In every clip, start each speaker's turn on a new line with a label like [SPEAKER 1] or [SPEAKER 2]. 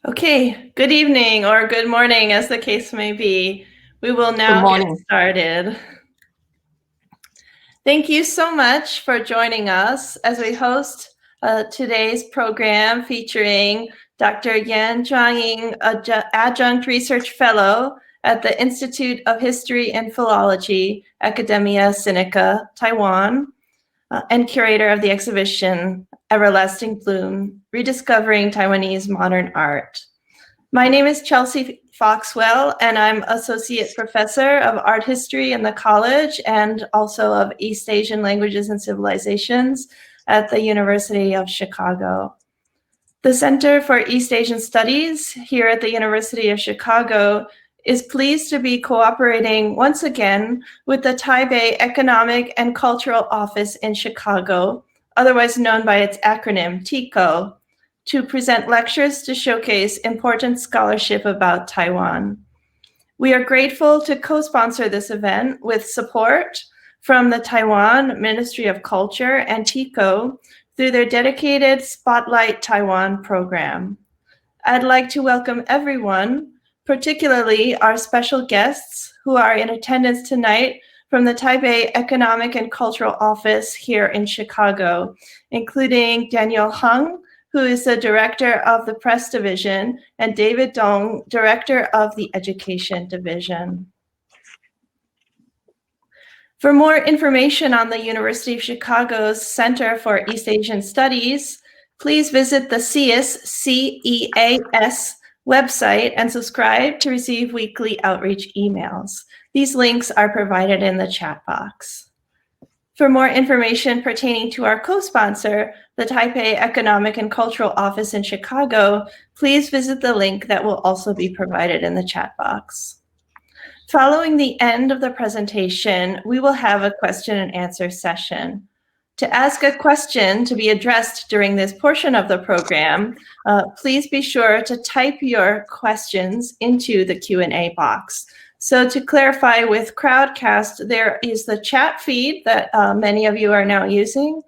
[SPEAKER 1] Okay, good evening or good morning, as the case may be. We will now get started. Thank you so much for joining us as we host today's program featuring Dr. Yan Zhangying, Adjunct Research Fellow at the Institute of History and Philology, Academia Sinica, Taiwan, and curator of the exhibition Everlasting Bloom, Rediscovering Taiwanese Modern Art. My name is Chelsea Foxwell, and I'm Associate Professor of Art History in the college and also of East Asian Languages and Civilizations at the University of Chicago. The Center for East Asian Studies here at the University of Chicago is pleased to be cooperating once again with the Taipei Economic and Cultural Office in Chicago, otherwise known by its acronym TECO, to present lectures to showcase important scholarship about Taiwan. We are grateful to co-sponsor this event with support from the Taiwan Ministry of Culture and TECO through their dedicated Spotlight Taiwan program. I'd like to welcome everyone, particularly our special guests who are in attendance tonight from the Taipei Economic and Cultural Office here in Chicago, including Daniel Hung, who is the Director of the Press Division, and David Dong, Director of the Education Division. For more information on the University of Chicago's Center for East Asian Studies, please visit the CEAS website and subscribe to receive weekly outreach emails. These links are provided in the chat box. For more information pertaining to our co-sponsor, the Taipei Economic and Cultural Office in Chicago, please visit the link that will also be provided in the chat box. Following the end of the presentation, we will have a question and answer session. To ask a question to be addressed during this portion of the program, please be sure to type your questions into the Q&A box. So to clarify with Crowdcast, there is the chat feed that many of you are now using.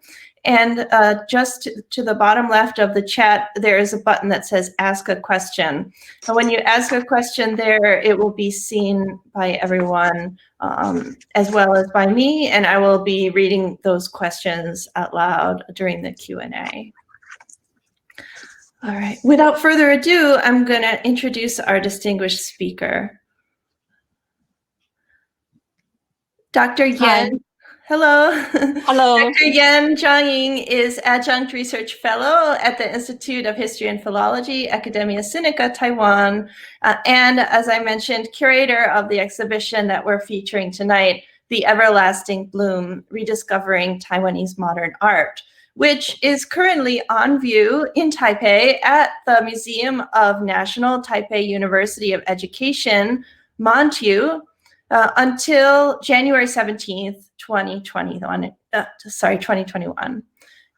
[SPEAKER 1] And just to the bottom left of the chat, there is a button that says Ask a Question. And when you ask a question there, it will be seen by everyone as well as by me, and I will be reading those questions out loud during the Q&A. All right, without further ado, I'm going to introduce our distinguished speaker. Dr. Yan.
[SPEAKER 2] Hi.
[SPEAKER 1] Hello.
[SPEAKER 2] Hello.
[SPEAKER 1] Dr. Yan Zhangying is Adjunct Research Fellow at the Institute of History and Philology, Academia Sinica, Taiwan, and as I mentioned, curator of the exhibition that we're featuring tonight, The Everlasting Bloom, Rediscovering Taiwanese Modern Art, which is currently on view in Taipei at the Museum of National Taipei University of Education, MONTU, until January 17th, 2021.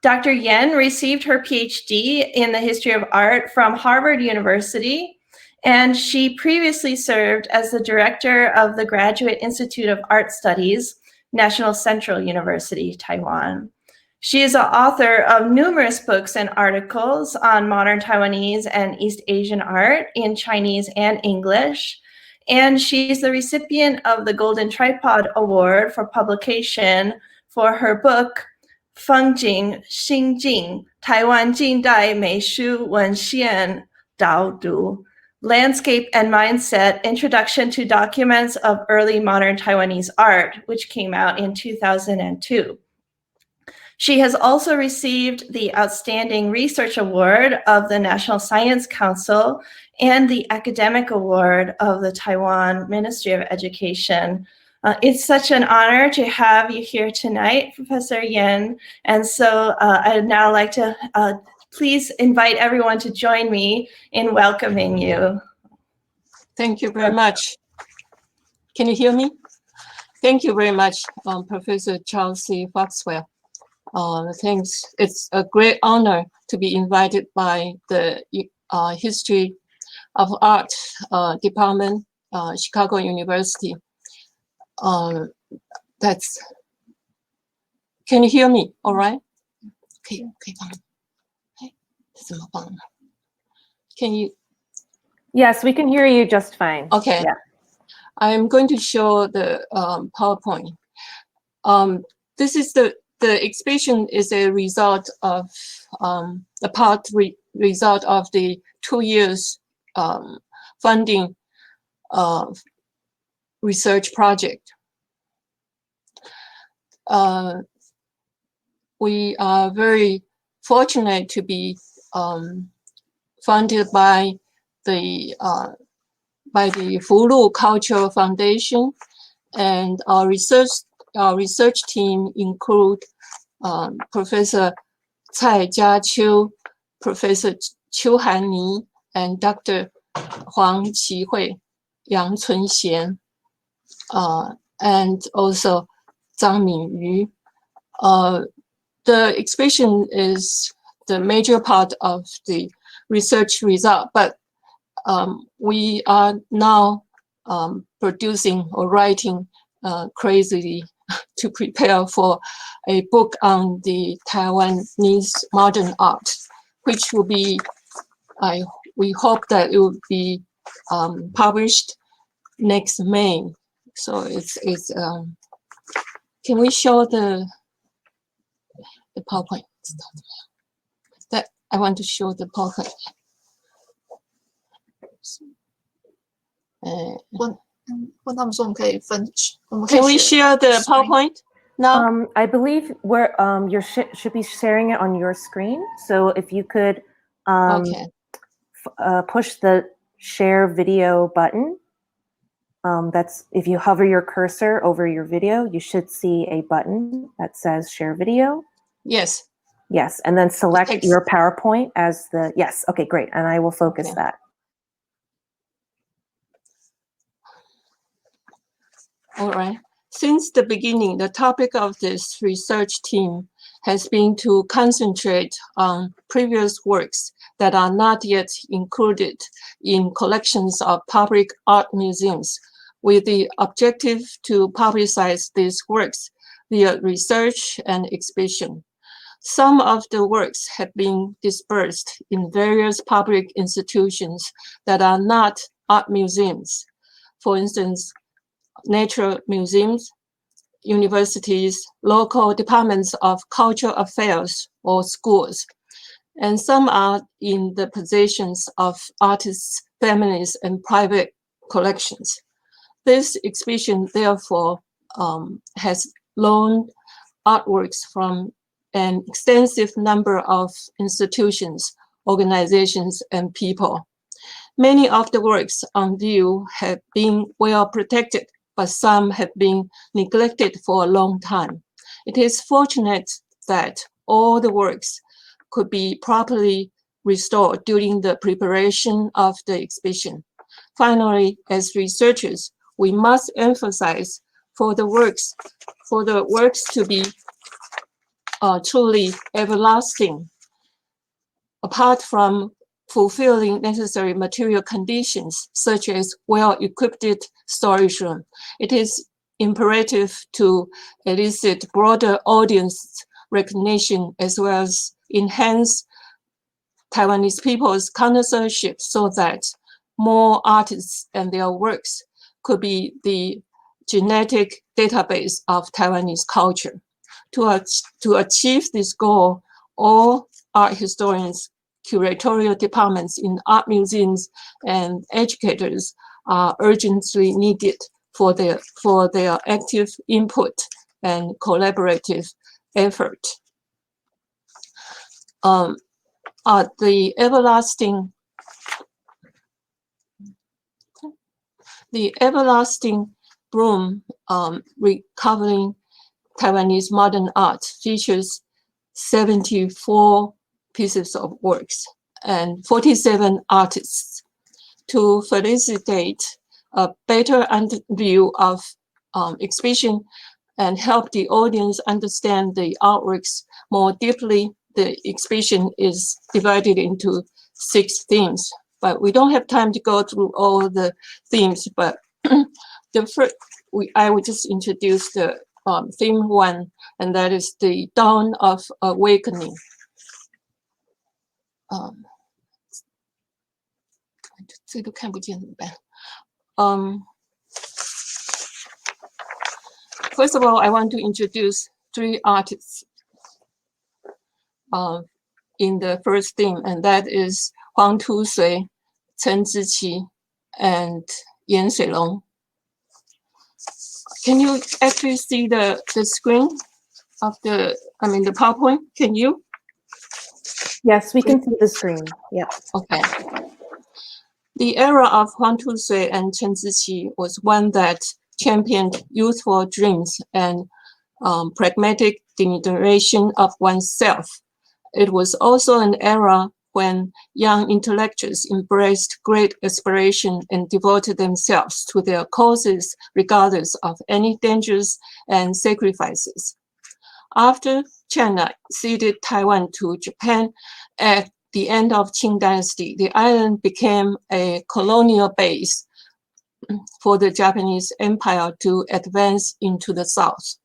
[SPEAKER 1] Dr. Yan received her PhD in the history of art from Harvard University, and she previously served as the director of the Graduate Institute of Art Studies, National Central University, Taiwan. She is the author of numerous books and articles on modern Taiwanese and East Asian art in Chinese and English. And she's the recipient of the Golden Tripod Award for publication for her book, Fengjing Xingjing, Taiwan Jingdai Meishu Wenxian Daodu, Landscape and Mindset, Introduction to Documents of Early Modern Taiwanese Art, which came out in 2002. She has also received the Outstanding Research Award of the National Science Council and the Academic Award of the Taiwan Ministry of Education. It's such an honor to have you here tonight, Professor Yan. And so I'd now like to please invite everyone to join me in welcoming you.
[SPEAKER 2] Thank you very much. Can you hear me? Thank you very much, Professor Chelsea Foxwell. Thanks. It's a great honor to be invited by the History of Art Department, Chicago University. Can you hear me? All right? Okay. Can you
[SPEAKER 3] Yes, we can hear you just fine.
[SPEAKER 2] Okay.
[SPEAKER 3] Yeah.
[SPEAKER 2] I'm going to show the PowerPoint. This is the exhibition is a result of result of the 2 years funding research project. We are very fortunate to be funded by the Fulu Cultural Foundation, and our research team include Professor Cai Jiaqiu, Professor Qiu Hanni, and Dr. Huang Qihui, Yang Cunxian, and also Zhang Minyu. The exhibition is the major part of the research result, but we are now producing or writing crazily to prepare for a book on the Taiwanese modern art, which will be, we hope that it will be published next May. So it's can we show the PowerPoint? That I want to show the PowerPoint. Can we share the PowerPoint now?
[SPEAKER 3] I believe we're you should be sharing it on your screen. So if you could
[SPEAKER 2] Okay.
[SPEAKER 3] push the share video button. That's if you hover your cursor over your video, you should see a button that says share video.
[SPEAKER 2] Yes.
[SPEAKER 3] Yes, and then select your PowerPoint as the, yes, okay, great. And I will focus that.
[SPEAKER 2] All right. Since the beginning, the topic of this research team has been to concentrate on previous works that are not yet included in collections of public art museums, with the objective to publicize these works via research and exhibition. Some of the works have been dispersed in various public institutions that are not art museums. For instance, nature museums, universities, local departments of cultural affairs, or schools. And some are in the possessions of artists, families, and private collections. This exhibition, therefore, has loaned artworks from an extensive number of institutions, organizations, and people. Many of the works on view have been well protected, but some have been neglected for a long time. It is fortunate that all the works could be properly restored during the preparation of the exhibition. Finally, as researchers, we must emphasize for the works to be truly everlasting. Apart from fulfilling necessary material conditions, such as well-equipped storage room, it is imperative to elicit broader audience recognition as well as enhance Taiwanese people's connoisseurship so that more artists and their works could be the genetic database of Taiwanese culture. To achieve this goal, all art historians, curatorial departments in art museums, and educators are urgently needed for their active input and collaborative effort. The everlasting broom recovering Taiwanese modern art features 74 pieces of works and 47 artists. To facilitate a better view of exhibition and help the audience understand the artworks more deeply, the exhibition is divided into 6 themes. But we don't have time to go through all the themes, but the first, I would just introduce the theme 1, and that is the dawn of awakening. 这个看不见怎么办？First of all, I want to introduce 3 artists in the first theme, and that is Huang Tusui, Chen Ziqi, and Yan Shuilong. Can you actually see the screen of the PowerPoint? Can you?
[SPEAKER 3] Yes, we can see the screen. Yep.
[SPEAKER 2] Okay. The era of Huang Tusui and Chen Ziqi was one that championed youthful dreams and pragmatic denigration of oneself. It was also an era when young intellectuals embraced great aspiration and devoted themselves to their causes regardless of any dangers and sacrifices. After China ceded Taiwan to Japan at the end of Qing Dynasty, the island became a colonial base for the Japanese Empire to advance into the south.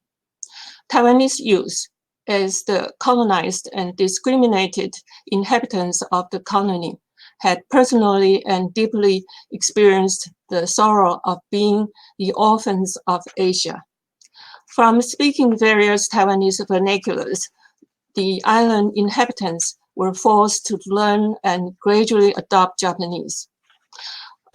[SPEAKER 2] Taiwanese youth, as the colonized and discriminated inhabitants of the colony, had personally and deeply experienced the sorrow of being the orphans of Asia. From speaking various Taiwanese vernaculars, the island inhabitants were forced to learn and gradually adopt Japanese.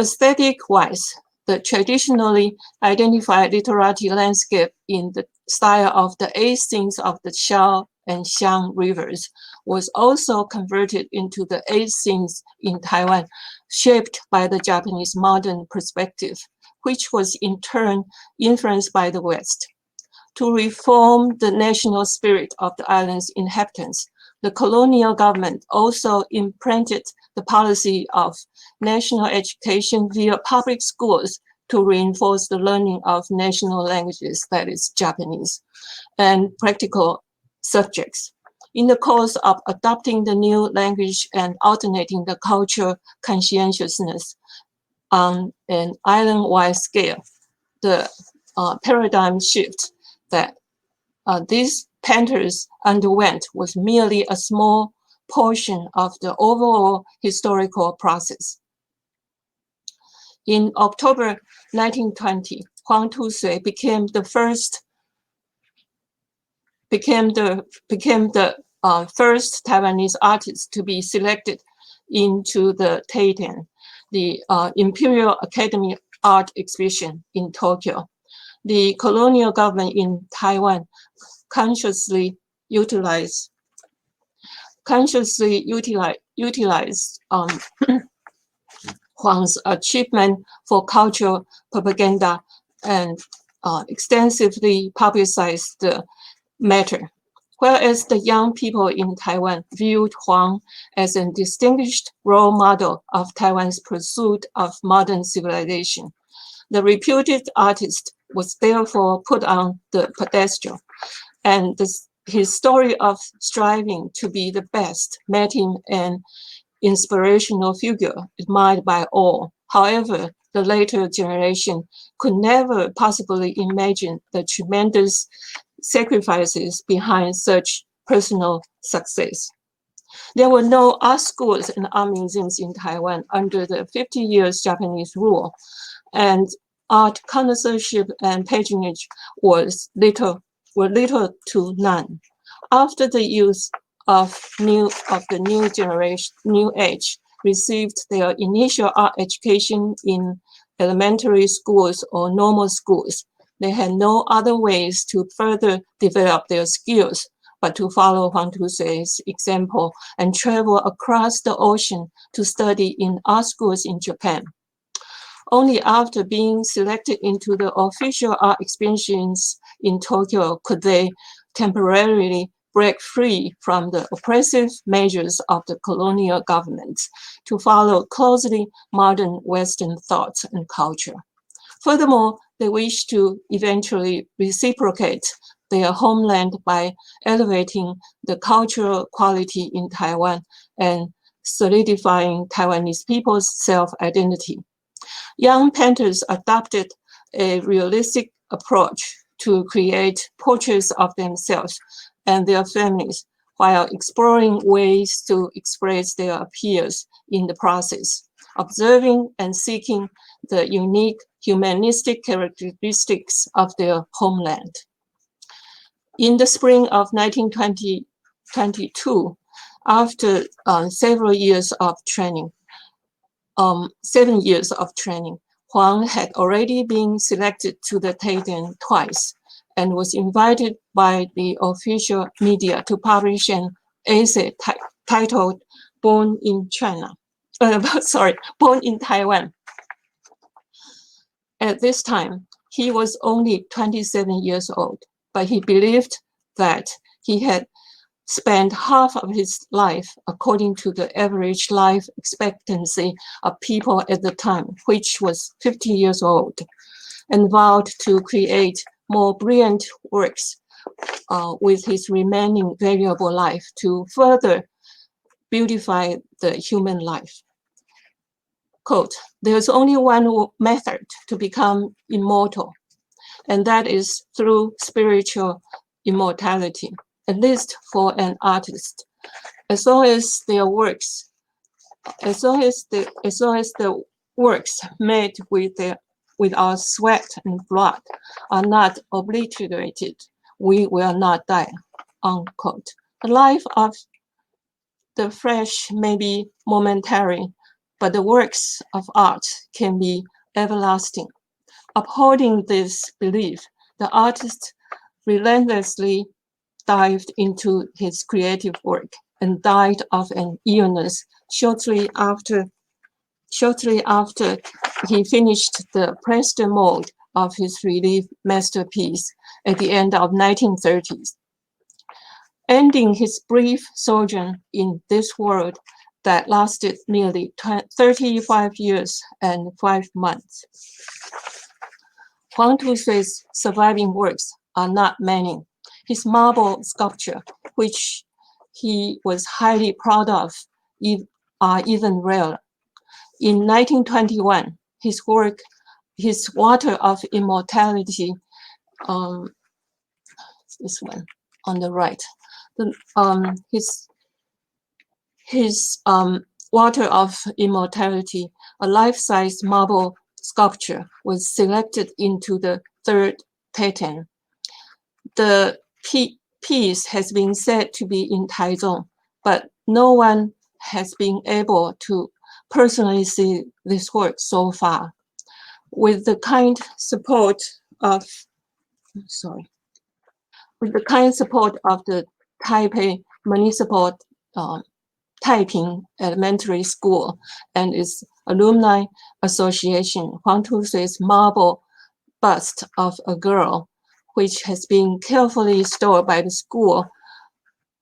[SPEAKER 2] Aesthetic-wise, the traditionally identified literary landscape in the style of the 8 scenes of the Xiao and Xiang rivers was also converted into the 8 scenes in Taiwan, shaped by the Japanese modern perspective, which was in turn influenced by the West. To reform the national spirit of the island's inhabitants, the colonial government also imprinted the policy of national education via public schools to reinforce the learning of national languages, that is Japanese, and practical subjects. In the course of adopting the new language and alternating the cultural conscientiousness on an island-wide scale, the paradigm shift that these painters underwent was merely a small portion of the overall historical process. In October 1920, Huang Tusui became the first Taiwanese artist to be selected into the Teiten, the Imperial Academy Art Exhibition in Tokyo. The colonial government in Taiwan consciously utilized Huang's achievement for cultural propaganda and extensively publicized the matter. Whereas the young people in Taiwan viewed Huang as a distinguished role model of Taiwan's pursuit of modern civilization, the reputed artist was therefore put on the pedestal, and his story of striving to be the best made him an inspirational figure admired by all. However, the later generation could never possibly imagine the tremendous sacrifices behind such personal success. There were no art schools and art museums in Taiwan under the 50 years Japanese rule, and art connoisseurship and patronage were little to none. After the youth of the new age received their initial art education in elementary schools or normal schools, they had no other ways to further develop their skills but to follow Huang Tusui's example and travel across the ocean to study in art schools in Japan. Only after being selected into the official art exhibitions in Tokyo could they temporarily break free from the oppressive measures of the colonial government to follow closely modern Western thoughts and culture. Furthermore, they wish to eventually reciprocate their homeland by elevating the cultural quality in Taiwan and solidifying Taiwanese people's self-identity. Young painters adopted a realistic approach to create portraits of themselves and their families while exploring ways to express their appeals in the process. observing and seeking the unique humanistic characteristics of their homeland. In the spring of 1922, after 7 years of training, Huang had already been selected to the Taiyuan twice and was invited by the official media to publish an essay titled "Born in China." Born in Taiwan. At this time, he was only 27 years old, but he believed that he had spent half of his life according to the average life expectancy of people at the time, which was 50 years old, and vowed to create more brilliant works with his remaining valuable life to further beautify the human life. Quote, "There's only one method to become immortal, and that is through spiritual immortality, at least for an artist. As long as the works made with our sweat and blood are not obliterated, we will not die," unquote. The life of the flesh may be momentary, but the works of art can be everlasting. Upholding this belief, the artist relentlessly dived into his creative work and died of an illness shortly after he finished the plaster mold of his relief masterpiece at the end of 1930s, ending his brief sojourn in this world that lasted nearly 35 years and 5 months. Huang Tusui's surviving works are not many. His marble sculpture, which he was highly proud of, are even rare. In 1921, his work, his Water of Immortality, this one on the right, his Water of Immortality, a life-size marble sculpture, was selected into the 3rd Taiyuan. The piece has been said to be in Taichung, but no one has been able to personally see this work so far. With the kind support of the Taipei Municipal Taiping Elementary School and its Alumni Association, Huang Tusui's marble bust of a girl, which has been carefully stored by the school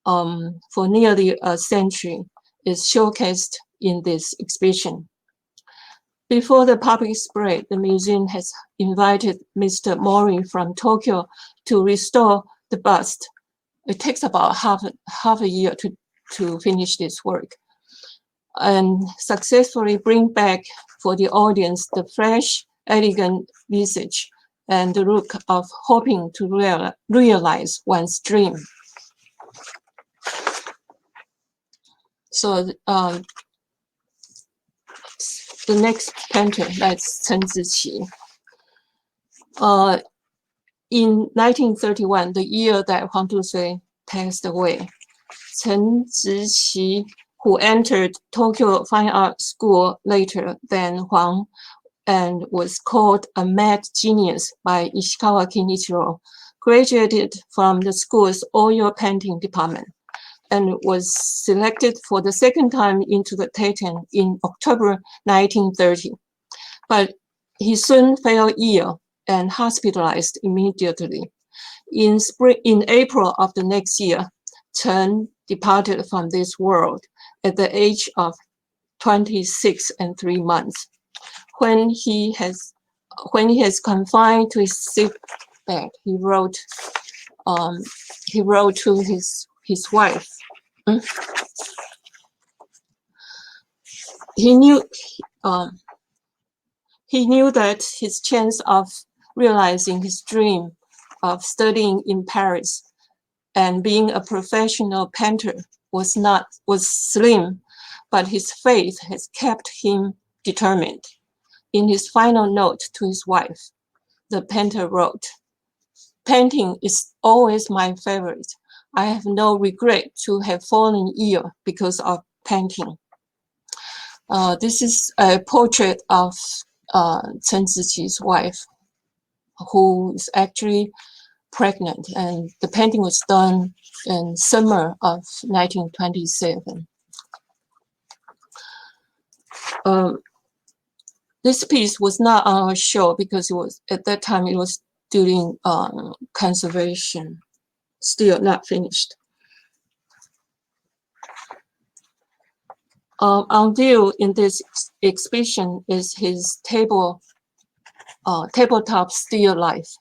[SPEAKER 2] for nearly a century, is showcased in this exhibition. Before the public spread, the museum has invited Mr. Mori from Tokyo to restore the bust. It takes about half a year to finish this work, and successfully bring back for the audience the fresh, elegant visage and the look of hoping to realize one's dream. So the next painter, that's Chen Ziqi. In 1931, the year that Huang Tusui passed away, Chen Ziqi, who entered Tokyo Fine Art School later than Huang and was called a mad genius by Ishikawa Kinichiro, graduated from the school's oil painting department and was selected for the 2nd time into the Taiyuan in October 1930. But he soon fell ill and hospitalized immediately. In April of the next year, Chen departed from this world at the age of 26 and 3 months. When he has confined to his sick bed, he wrote to his wife. He knew that his chance of realizing his dream of studying in Paris and being a professional painter was slim, but his faith has kept him determined. In his final note to his wife, the painter wrote, "Painting is always my favorite. I have no regret to have fallen ill because of painting." This is a portrait of Chen Ziqi's wife, who is actually pregnant, and the painting was done in summer of 1927. This piece was not on our show because it was, at that time, it was during conservation, still not finished. On view in this exhibition is his tabletop still life,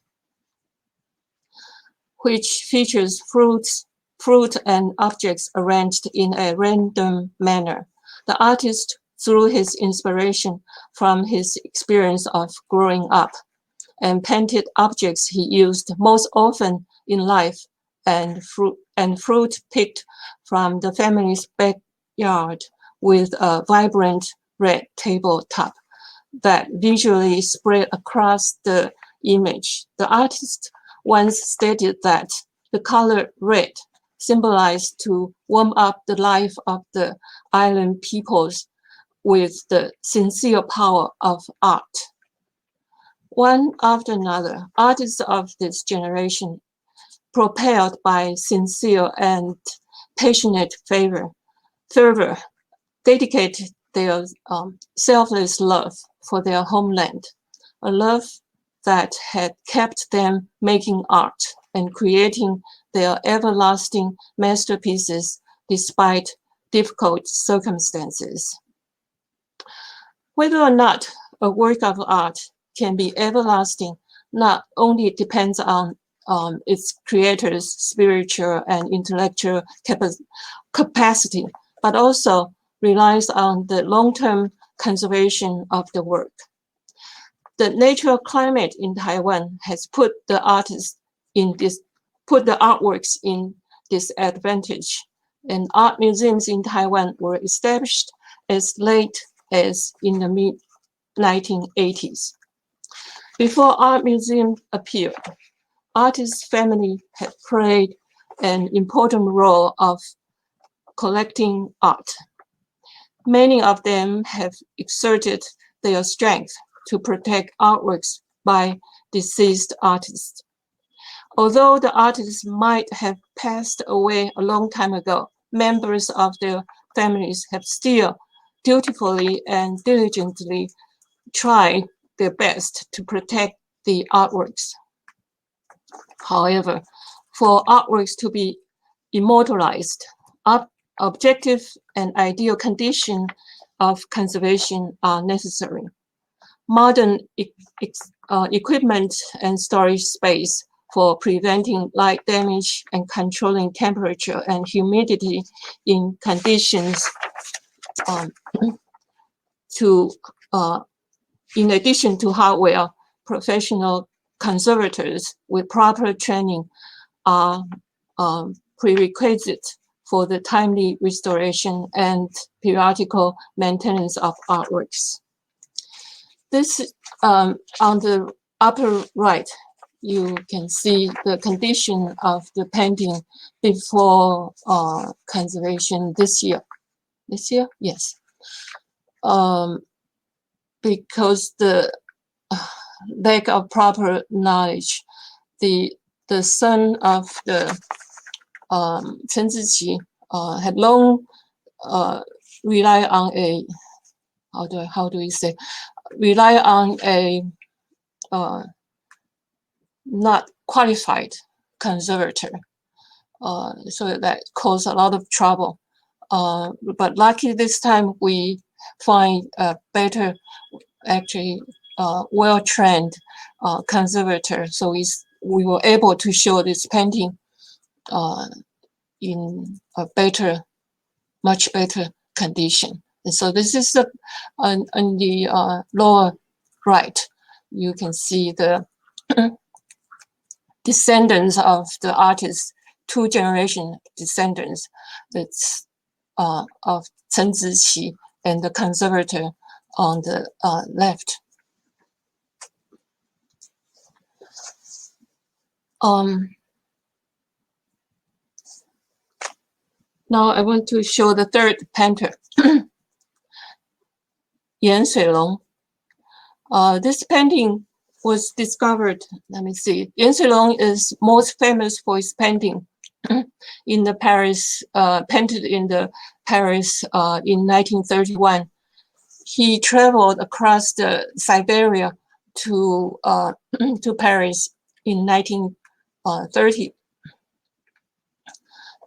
[SPEAKER 2] which features fruit and objects arranged in a random manner. The artist drew his inspiration from his experience of growing up and painted objects he used most often in life and fruit picked from the family's backyard with a vibrant red tabletop that visually spread across the image. The artist once stated that the color red symbolized to warm up the life of the island peoples with the sincere power of art. One after another, artists of this generation, propelled by sincere and passionate fervor, dedicated their selfless love for their homeland, a love that had kept them making art and creating their everlasting masterpieces despite difficult circumstances. Whether or not a work of art can be everlasting not only depends on its creator's spiritual and intellectual capacity, but also relies on the long-term conservation of the work. The natural climate in Taiwan has put the arworks in disadvantage, and art museums in Taiwan were established as late as in the mid-1980s. Before art museum appeared, artists' family had played an important role of collecting art. Many of them have exerted their strength to protect artworks by deceased artists. Although the artists might have passed away a long time ago, members of their families have still dutifully and diligently tried their best to protect the artworks. However, for artworks to be immortalized, objective and ideal conditions of conservation are necessary. Modern equipment and storage space for preventing light damage and controlling temperature and humidity in conditions in addition to hardware, professional conservators with proper training are prerequisites for the timely restoration and periodical maintenance of artworks. This, on the upper right, you can see the condition of the painting before conservation this year. This year? Yes. Because the lack of proper knowledge, the son of the Chen Ziqi had long relied on a not qualified conservator, so that caused a lot of trouble. But lucky this time we find a better, actually well-trained conservator. So we were able to show this painting in a better, much better condition. And so this is on the lower right, you can see the descendants of the artist, 2-generation descendants that's of Chen Ziqi and the conservator on the left. Now I want to show the third painter, Yan Suilong. This painting was discovered, let me see. Yan Suilong is most famous for his painting in the Paris, painted in the Paris in 1931. He traveled across the Siberia to Paris in 1930.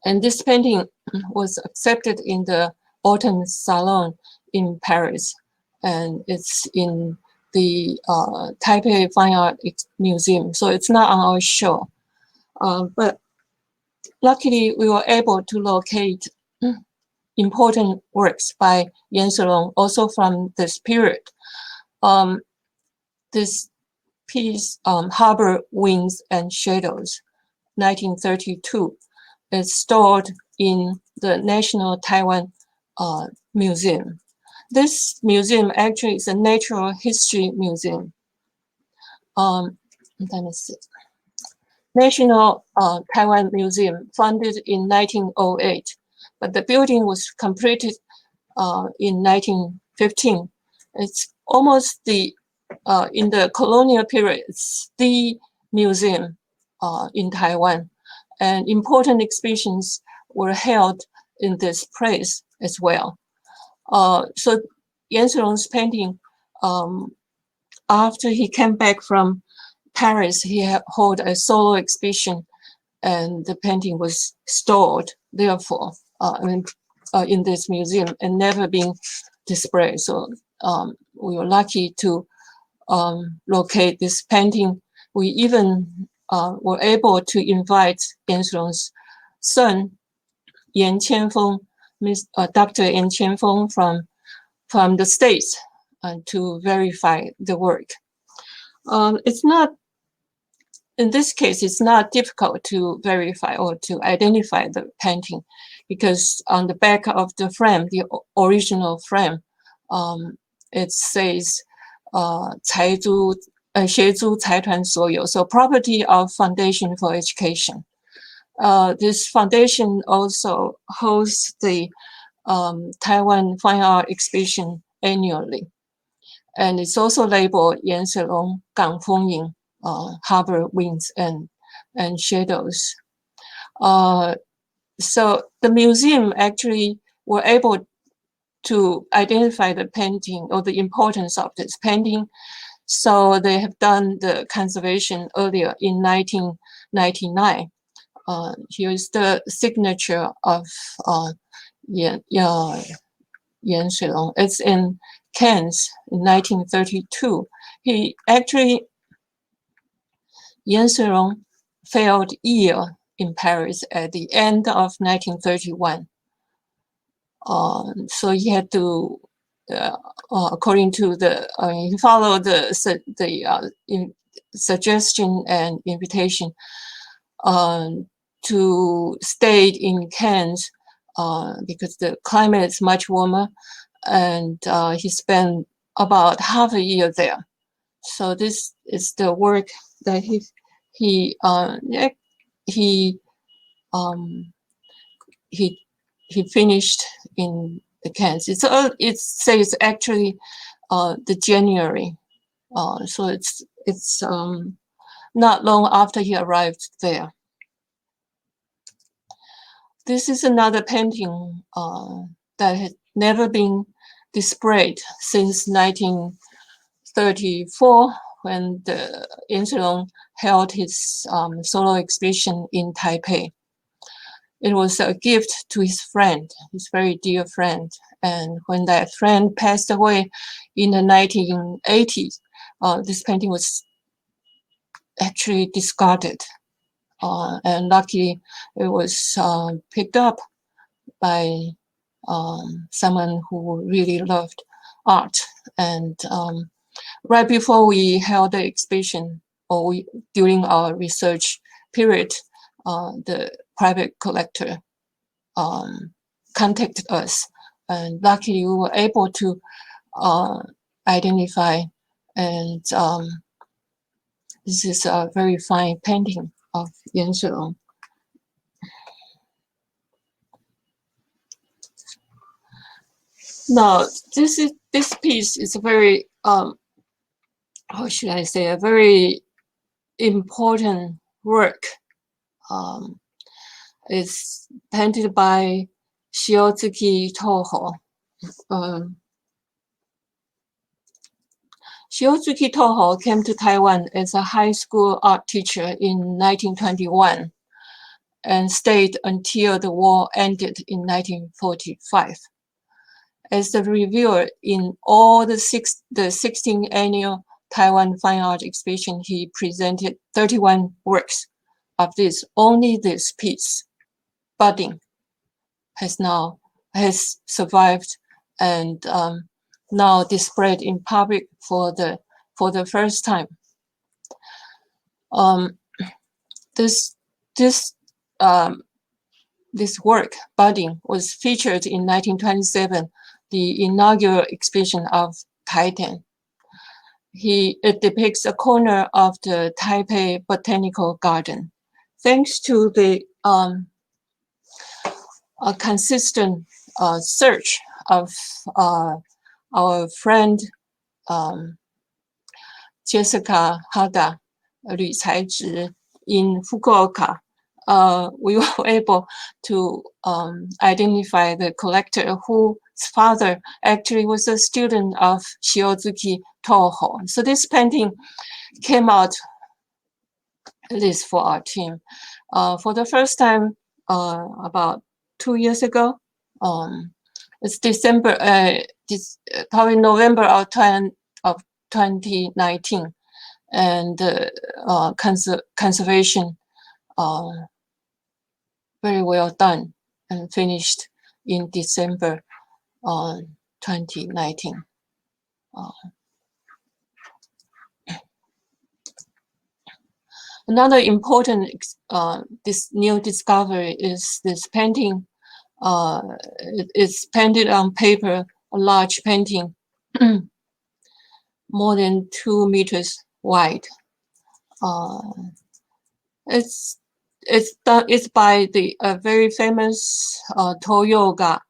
[SPEAKER 2] And this painting was accepted in the Autumn Salon in Paris. And it's in the Taipei Fine Art Museum. So it's not on our show. But luckily, we were able to locate important works by Yan Suilong, also from this period. This piece, Harbor Winds and Shadows, 1932, is stored in the National Taiwan Museum. This museum actually is a natural history museum. Let me see. National Taiwan Museum, founded in 1908, but the building was completed in 1915. It's almost the, in the colonial period, it's the museum in Taiwan. And important exhibitions were held in this place as well. So Yan Suilong's painting, after he came back from Paris, he held a solo exhibition, and the painting was stored, therefore, in this museum and never been displayed. So we were lucky to locate this painting. We even were able to invite Yan Suilong's son, Yan Qianfeng, Dr. Yan Qianfeng from the States to verify the work. It's not, in this case, it's not difficult to verify or to identify the painting because on the back of the frame, the original frame, it says 协助财团所有, so property of Foundation for Education. This foundation also hosts the Taiwan Fine Art Exhibition annually. And it's also labeled Yan Suilong Gang Fengying, Harbor Winds and Shadows. So the museum actually were able to identify the painting or the importance of this painting. So they have done the conservation earlier in 1999. Here's the signature of Yan Suilong. It's in Cannes in 1932. He actually, Yan Suilong failed ill in Paris at the end of 1931. So he had to, according to the, he followed the suggestion and invitation to stay in Cannes because the climate is much warmer, and he spent about half a year there. So this is the work that he finished in the Cannes. It says actually the January, so it's not long after he arrived there. This is another painting that had never been displayed since 1934, when Yan Suilong held his solo exhibition in Taipei. It was a gift to his friend, his very dear friend. And when that friend passed away in the 1980s, this painting was actually discarded. And luckily, it was picked up by someone who really loved art. And right before we held the exhibition, or during our research period, the private collector contacted us. And luckily, we were able to identify. And this is a very fine painting of Yan Zhilong. Now, this piece is a very how should I say, a very important work. It's painted by Shiozuki Toho. Shiozuki Toho came to Taiwan as a high school art teacher in 1921 and stayed until the war ended in 1945. As the reviewer in all the 16th annual Taiwan Fine Art Exhibition, he presented 31 works. Of this, only this piece, Budding, has survived and now displayed in public for the first time. This work, Budding, was featured in 1927, the inaugural exhibition of Taiten. It depicts a corner of the Taipei Botanical Garden. Thanks to the a consistent search of our friend Jessica Hada, Lü Caizhi, in Fukuoka, we were able to identify the collector whose father actually was a student of Shiozuki Toho. So this painting came out, at least for our team, for the first time about 2 years ago. It's December, probably November of 2019, and conservation very well done and finished in December 2019. Another important this new discovery is this painting. It's painted on paper, a large painting, more than 2 meters wide. It's by the very famous Toyoga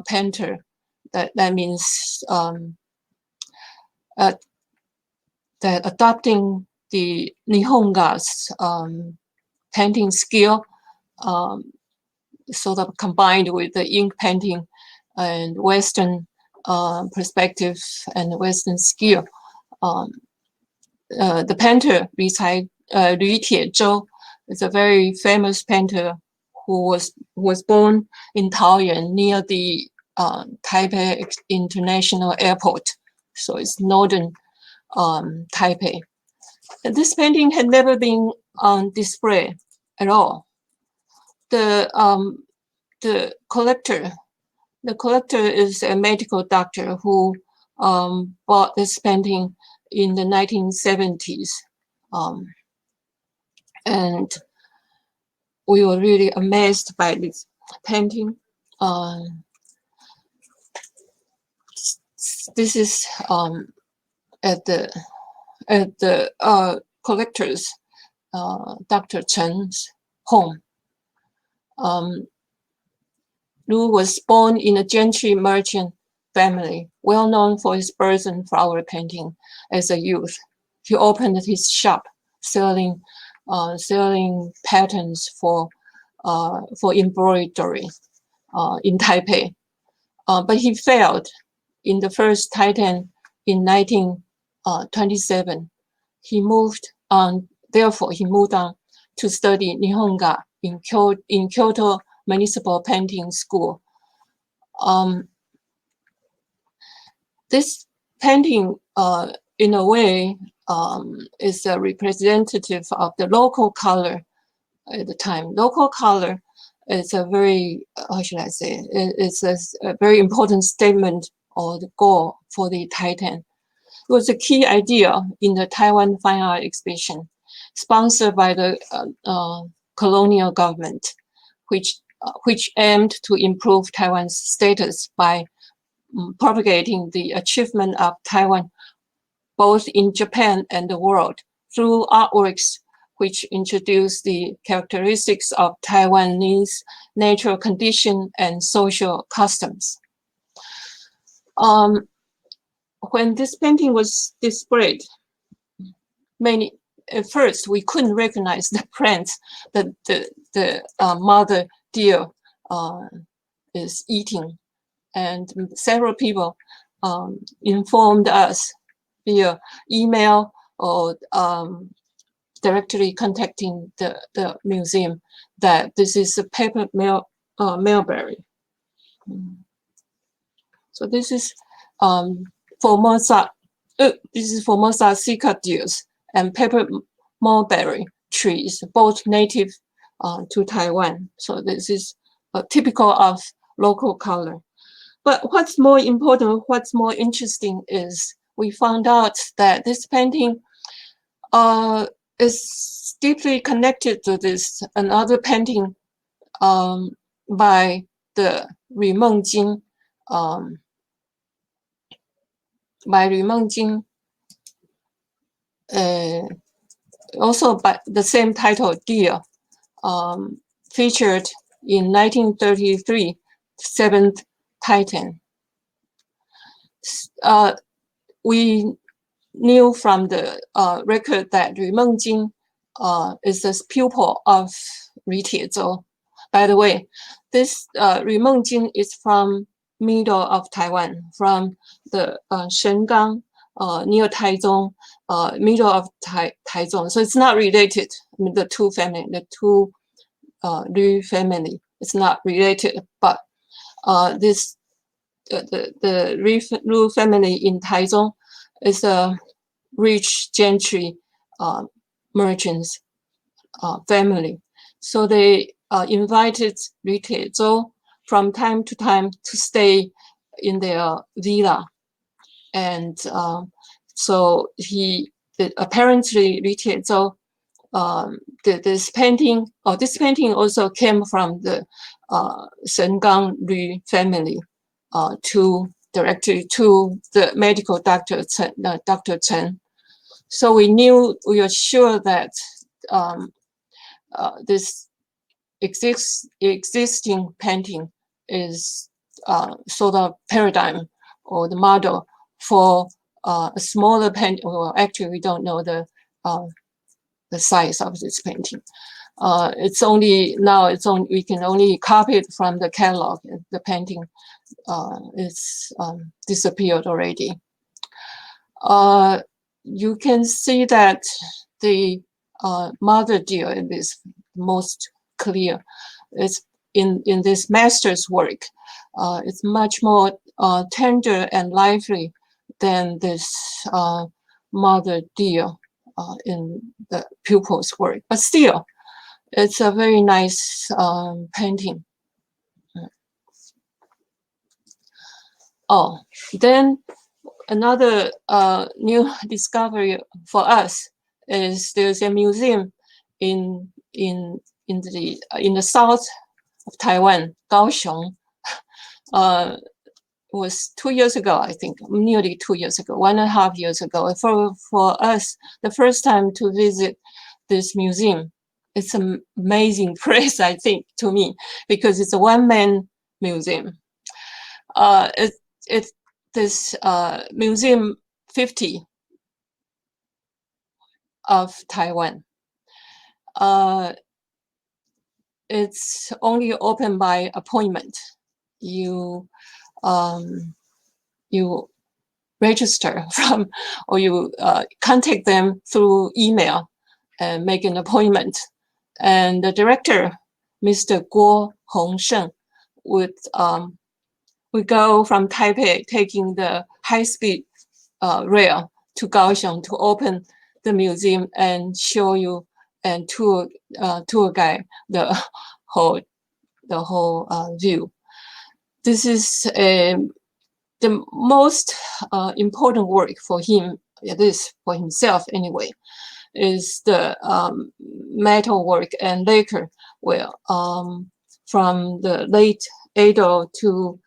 [SPEAKER 2] painter. That means that adopting the Nihonga's painting skill, sort of combined with the ink painting and Western perspective and Western skill. The painter Lü Tiezhou is a very famous painter who was born in Taoyuan near the Taipei International Airport. So it's northern Taipei. This painting had never been on display at all. The collector is a medical doctor who bought this painting in the 1970s, and we were really amazed by this painting. This is at the collector's, Dr. Chen's home. Lu was born in a gentry merchant family, well known for his birds and flower painting as a youth. He opened his shop selling patterns for embroidery in Taipei. But he failed in the first Taiten in 1927. Therefore, he moved on to study Nihonga in Kyoto Municipal Painting School. This painting, in a way, is a representative of the local color at the time. Local color is a very, how should I say, it's a very important statement or the goal for the Taiten. It was a key idea in the Taiwan Fine Art Exhibition, sponsored by the colonial government, which aimed to improve Taiwan's status by propagating the achievement of Taiwan, both in Japan and the world, through artworks which introduce the characteristics of Taiwanese natural condition and social customs. When this painting was displayed, at first we couldn't recognize the plants that the mother deer is eating, and several people informed us via email or directly contacting the museum that this is a paper mulberry. So this is Formosa. This is Formosa cicadeus and paper mulberry trees, both native to Taiwan. So this is typical of local color. But what's more important, what's more interesting is we found out that this painting is deeply connected to this another painting by the Ru Mengjing, also by the same title, Deer, featured in 1933, Seventh Titan. We knew from the record that Ru Mengjing is a pupil of Ri Tiezhou. By the way, this Ru Mengjing is from middle of Taiwan, from the Shengang near Taichung, middle of Taichung. So it's not related. I mean, the two Ru family, it's not related. But this the Ru family in Taichung is a rich gentry merchants family. So they invited Ri Tiezhou from time to time to stay in their villa. And so apparently Ri Tiezhou, this painting also came from the Shengang Ru family directly to the medical doctor, Dr. Chen. So we are sure that this existing painting is sort of paradigm or the model for a smaller painting. Well, actually, we don't know the size of this painting. We can only copy it from the catalog. The painting is disappeared already. You can see that the mother deer is most clear. It's in this master's work. It's much more tender and lively than this mother deer in the pupil's work. But still, it's a very nice painting. Oh, then another new discovery for us is there's a museum in the south of Taiwan, Kaohsiung. It was 2 years ago, I think, nearly 2 years ago, 1.5 years ago. For us, the first time to visit this museum. It's an amazing place, I think, to me, because it's a one-man museum. It's this Museum 50 of Taiwan. It's only open by appointment. You register from, or you contact them through email and make an appointment. And the director, Mr. Guo Hongsheng, would go from Taipei, taking the high-speed rail to Kaohsiung to open the museum and show you and tour guide the whole view. This is the most important work for him. It is for himself anyway. Is the metal work and lacquer from the late Edo to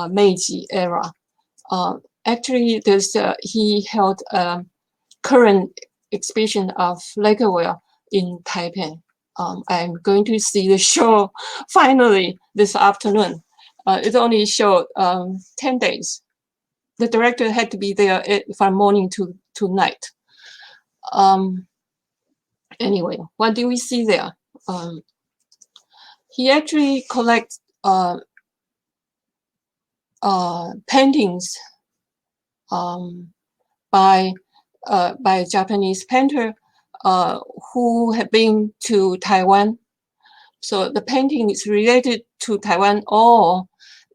[SPEAKER 2] Meiji era. Actually, he held a current exhibition of Lacquerware in Taipei. I'm going to see the show finally this afternoon. It only showed 10 days. The director had to be there from morning to night. Anyway, what do we see there? He actually collects paintings by a Japanese painter who had been to Taiwan. So the painting is related to Taiwan, or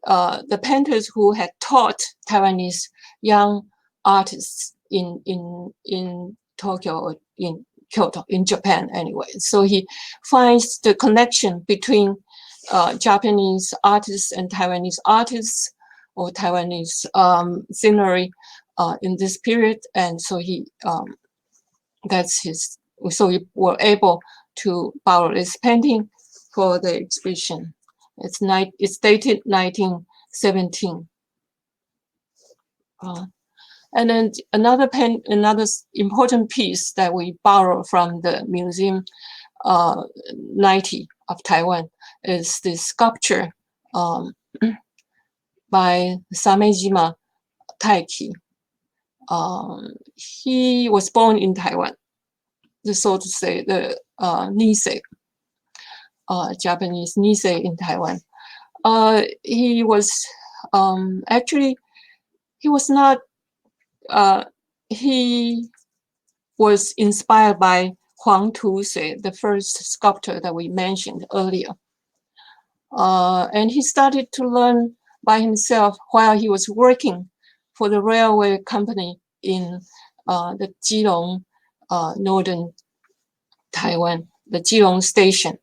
[SPEAKER 2] the painters who had taught Taiwanese young artists in Tokyo or in Kyoto, in Japan anyway. So he finds the connection between Japanese artists and Taiwanese artists, or Taiwanese scenery in this period, and so he so we were able to borrow this painting for the exhibition. It's dated 1917. And then another important piece that we borrow from the Museum 90 of Taiwan is the sculpture by Samejima Taiki. He was born in Taiwan, so to say, the Nisei, Japanese Nisei in Taiwan. He was actually, he was not, he was inspired by Huang Tusui, the first sculptor that we mentioned earlier. And he started to learn by himself while he was working for the railway company in the Keelung, northern Taiwan, the Keelung station.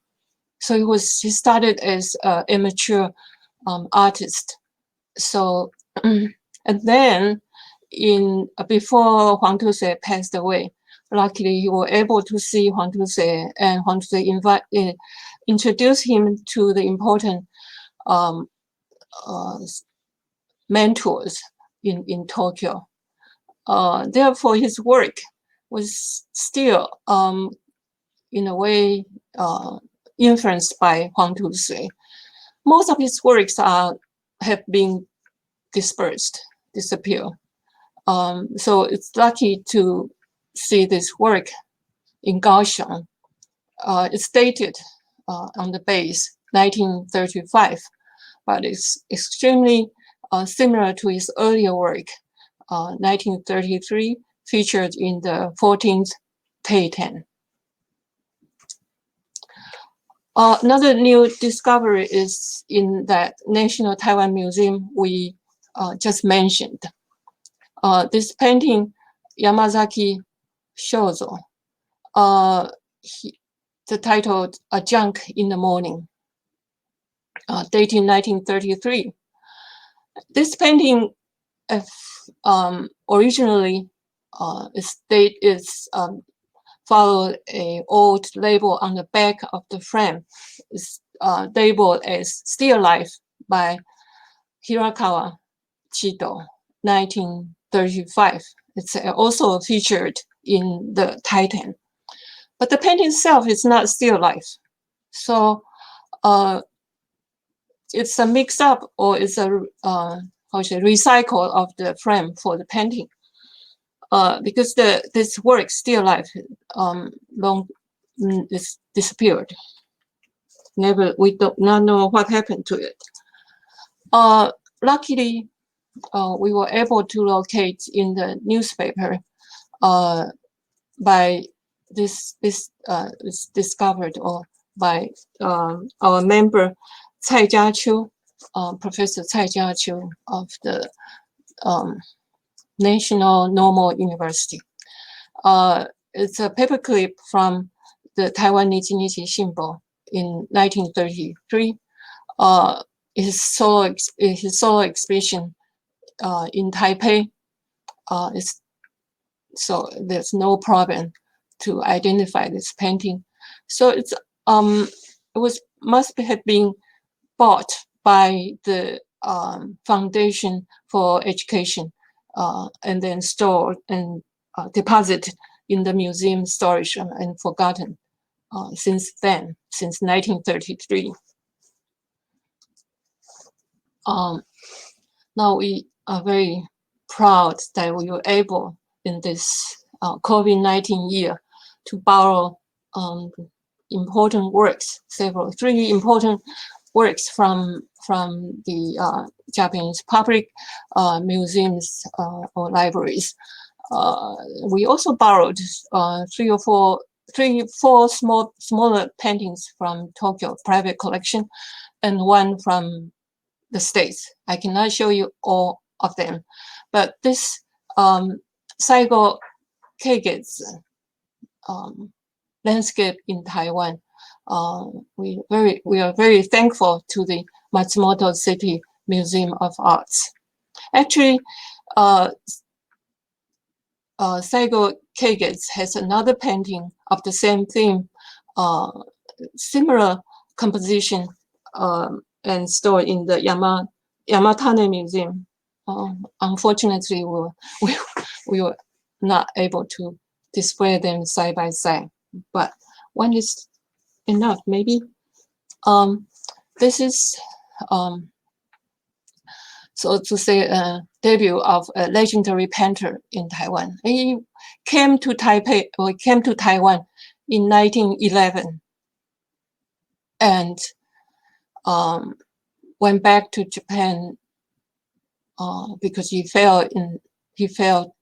[SPEAKER 2] So he started as an amateur artist. So, and then before Huang Tusui passed away, luckily you were able to see Huang Tusui, and Huang Tusui introduced him to the important mentors in Tokyo. Therefore, his work was still, in a way, influenced by Huang Tusui. Most of his works have been disappeared. So it's lucky to see this work in Kaohsiung. It's dated on the base 1935, but it's extremely similar to his earlier work, 1933, featured in the 14th Teiten. Another new discovery is in that National Taiwan Museum we just mentioned. This painting, Yamazaki Shozo, the title "A Junk in the Morning," dating 1933. This painting, originally, followed an old label on the back of the frame. It's labeled as "Still Life" by Hirakawa Chido, 1935. It's also featured in the Titan. But the painting itself is not still life. So it's a mix-up, or it's a recycle of the frame for the painting. Because this work, Still Life, is disappeared. We do not know what happened to it. Luckily, we were able to locate in the newspaper by this discovered by our member Cai Jiaqiu, Professor Cai Jiaqiu of the National Normal University. It's a paperclip from the Taiwan Nichi Shinbo in 1933. His solo exhibition in Taipei. So there's no problem to identify this painting. So it's must have been bought by the foundation for education, and then stored and deposited in the museum storage and forgotten since then, since 1933. Now we are very proud that we were able in this COVID-19 year to borrow important works, three important works from the Japanese public museums or libraries. We also borrowed three, four smaller paintings from Tokyo private collection, and one from the States. I cannot show you all of them, but this Saigo Keigetsu landscape in Taiwan, we are very thankful to the Matsumoto City Museum of Arts. Actually, Saigo Keigetsu has another painting of the same theme, similar composition, and stored in the Yamatane Museum. Unfortunately, we were not able to display them side by side, but one is enough, maybe. This is, so to say, a debut of a legendary painter in Taiwan. He came to Taipei, or came to Taiwan in 1911, and went back to Japan because he fell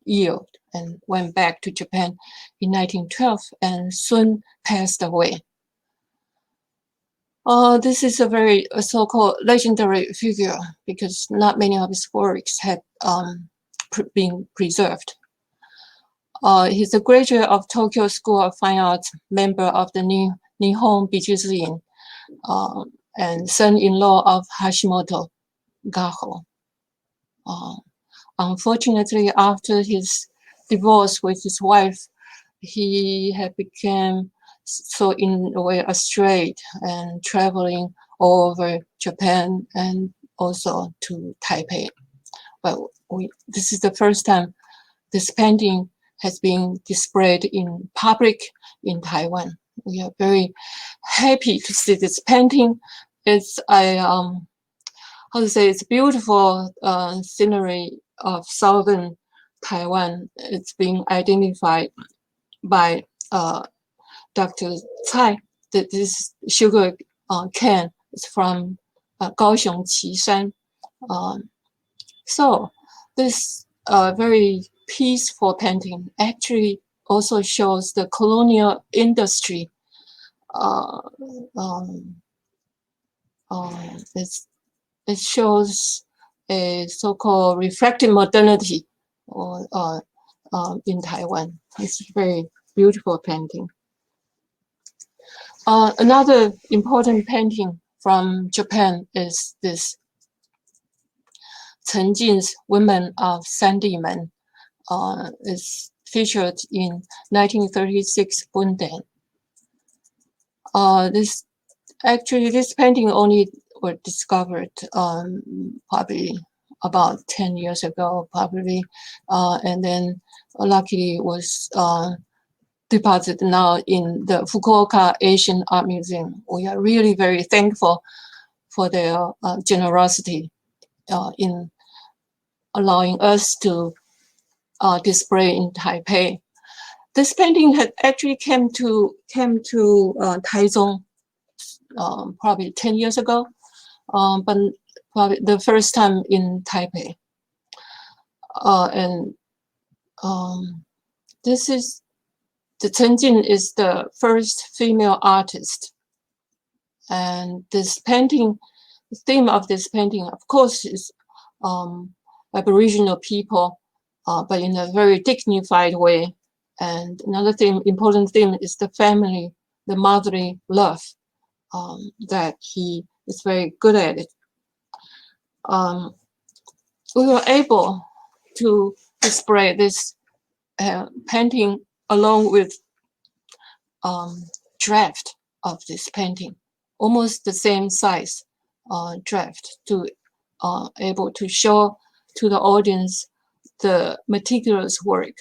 [SPEAKER 2] ill, and went back to Japan in 1912 and soon passed away. This is a very so-called legendary figure because not many of his works had been preserved. He's a graduate of Tokyo School of Fine Arts, member of the Nihon Bijutsu, and son-in-law of Hashimoto Gaho. Unfortunately, after his divorce with his wife, he had become so in a way estranged and traveling all over Japan and also to Taipei. But this is the first time this painting has been displayed in public in Taiwan. We are very happy to see this painting. It's it's beautiful scenery of southern Taiwan. It's being identified by Dr. Tsai, that this sugar cane is from Kaohsiung Qishan. So this very peaceful painting actually also shows the colonial industry. It shows a so-called reflective modernity in Taiwan. It's a very beautiful painting. Another important painting from Japan is this Chen Jin's Women of Sandyman. It's featured in 1936 Bunden. This painting only were discovered probably about 10 years ago, probably, and then luckily was deposited now in the Fukuoka Asian Art Museum. We are really very thankful for their generosity in allowing us to display in Taipei. This painting had actually came to Taichung probably 10 years ago, but probably the first time in Taipei. This is the Chen Jin is the first female artist, and this painting, the theme of this painting, of course, is Aboriginal people, but in a very dignified way. And another theme, important theme, is the family, the motherly love, that he is very good at it. We were able to display this painting along with draft of this painting, almost the same size draft, to able to show to the audience the meticulous work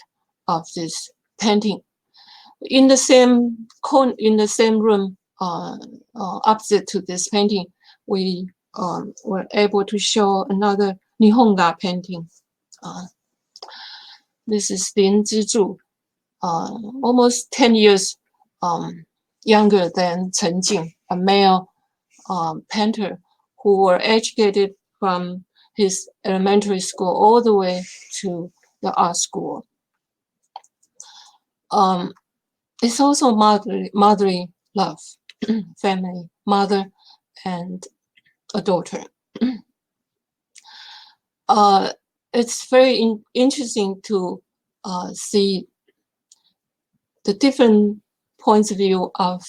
[SPEAKER 2] of this painting. In the same room, opposite to this painting, we were able to show another Nihonga painting. This is Lin Zhizhu, almost 10 years younger than Chen Jing, a male painter who were educated from his elementary school all the way to the art school. It's also motherly love, family, mother and a daughter. It's very interesting to see the different points of view of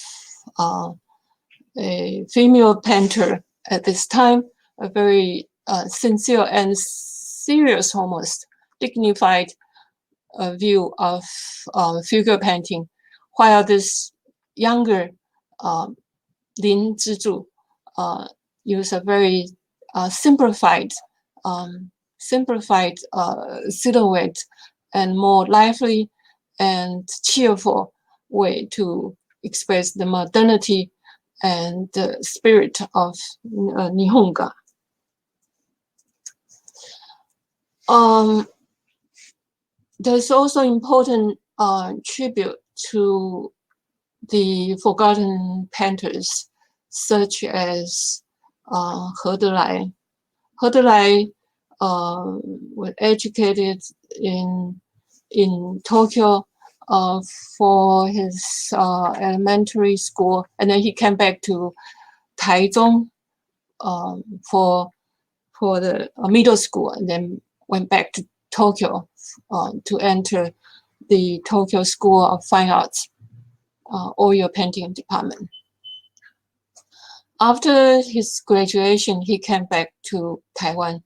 [SPEAKER 2] a female painter at this time, a very sincere and serious, almost dignified view of figure painting, while this younger Lin Zhizhu used a very simplified silhouette and more lively and cheerful way to express the modernity and the spirit of Nihonga. There's also important tribute to the forgotten painters, such as He Delai. He Delai was educated in Tokyo for his elementary school, and then he came back to Taichung for the middle school, and then went back to Tokyo to enter the Tokyo School of Fine Arts, oil painting department. After his graduation, he came back to Taiwan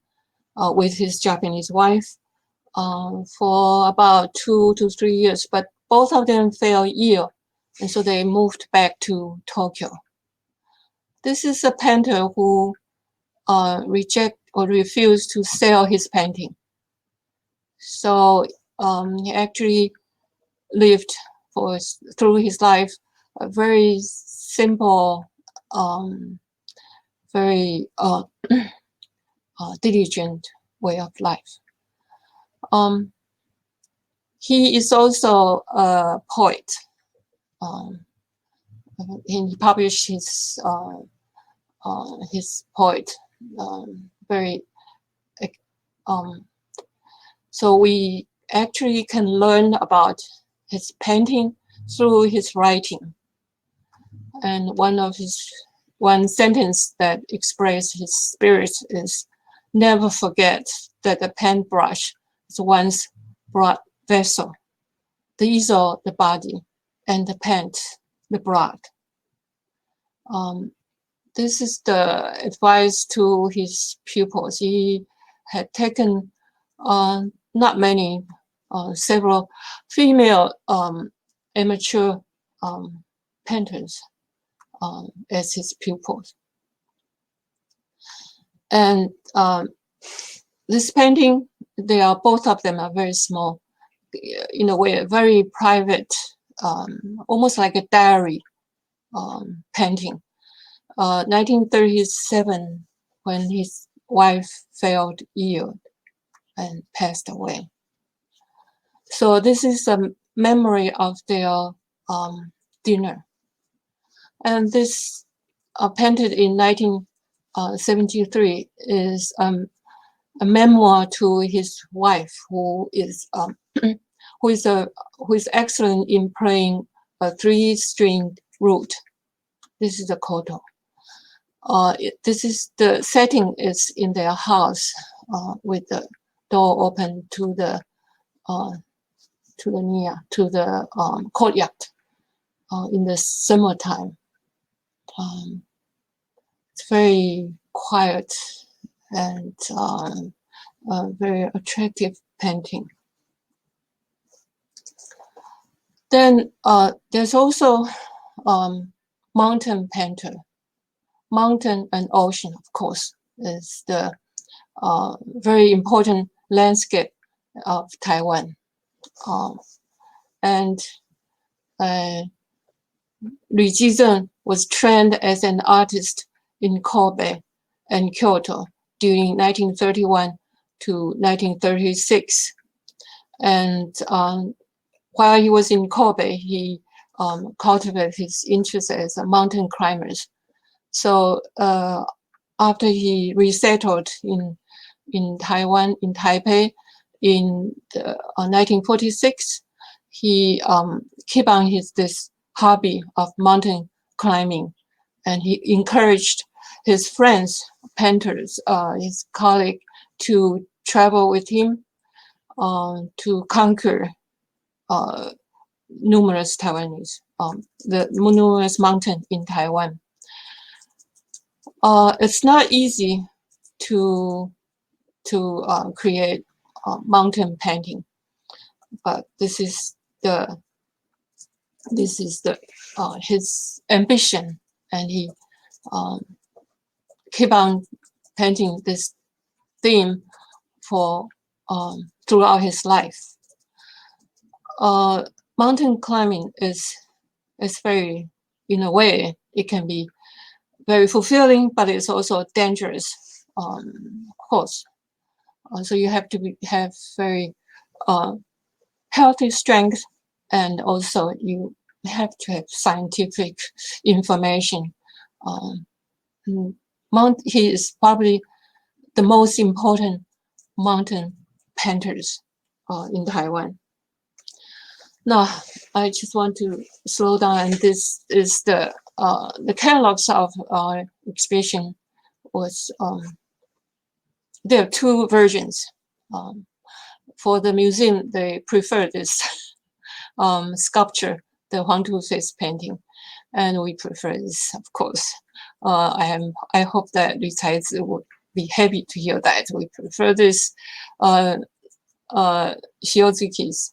[SPEAKER 2] with his Japanese wife for about 2 to 3 years, but both of them fell ill, and so they moved back to Tokyo. This is a painter who rejected or refused to sell his painting. So he actually lived through his life a very simple, very diligent way of life. He is also a poet. He published his poet very. So we actually can learn about his painting through his writing. And one sentence that expresses his spirit is, "Never forget that the paintbrush is one's broad vessel, the easel, the body, and the paint, the broad." This is the advice to his pupils. He had taken not many, several female amateur painters as his pupils. And this painting, both of them are very small, in a way, very private, almost like a diary painting. 1937, when his wife fell ill and passed away. So this is a memory of their dinner. And this painted in 1973 is a memoir to his wife, who is excellent in playing a 3-string lute. This is the koto. This is the setting is in their house with the door open to the courtyard in the summertime. It's very quiet and very attractive painting. Then there's also mountain painter. Mountain and ocean, of course, is the very important landscape of Taiwan. And Li Jizhen was trained as an artist in Kobe and Kyoto during 1931 to 1936. And while he was in Kobe, he cultivated his interest as a mountain climber. So after he resettled in Taiwan, in Taipei, in 1946, he kept on this hobby of mountain climbing, and he encouraged his friends, painters, his colleague, to travel with him to conquer numerous Taiwanese, the numerous mountains in Taiwan. It's not easy to create mountain painting, but this is his ambition, and he keep on painting this theme for throughout his life. Mountain climbing is very, in a way, it can be very fulfilling, but it's also dangerous, of course. So you have to have very healthy strength, and also you have to have scientific information. He is probably the most important mountain painters in Taiwan. Now, I just want to slow down, and this is the catalogs of our exhibition. Was there are two versions. For the museum, they prefer this sculpture, the Huang Tu face painting, and we prefer this, of course. I hope that Li Caizi would be happy to hear that we prefer this Shiozuki's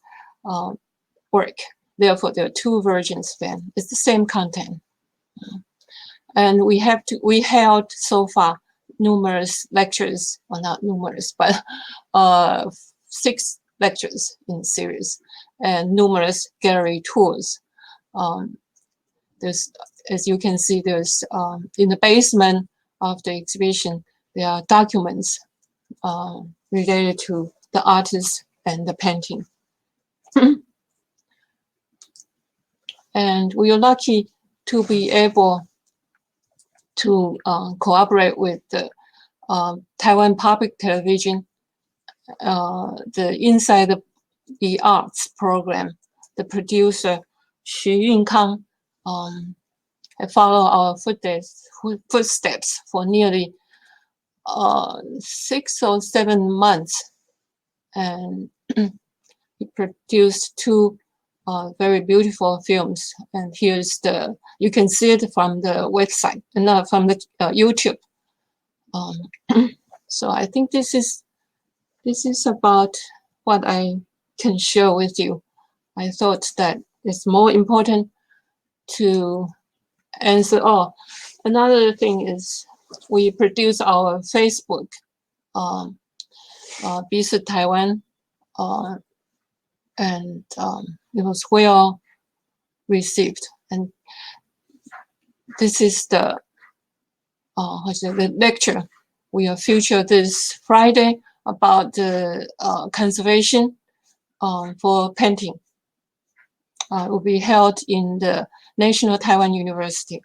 [SPEAKER 2] work. Therefore, there are two versions. Then it's the same content, and we held so far numerous lectures, or not numerous, but 6 lectures in series, and numerous gallery tours. There's, as you can see, there's in the basement of the exhibition, there are documents related to the artist and the painting. And we are lucky to be able to cooperate with the Taiwan Public Television, the Inside the Arts program. The producer, Xu Yunkang, followed our footsteps for nearly 6 or 7 months, and he produced 2 very beautiful films. And here's you can see it from the website, not from the YouTube. So I think this is about what I can share with you. I thought that it's more important to answer. Oh, another thing is we produce our Facebook, Visit Taiwan, and it was well received. And this is the lecture we are featured this Friday about the conservation for painting. It will be held in the National Taiwan University,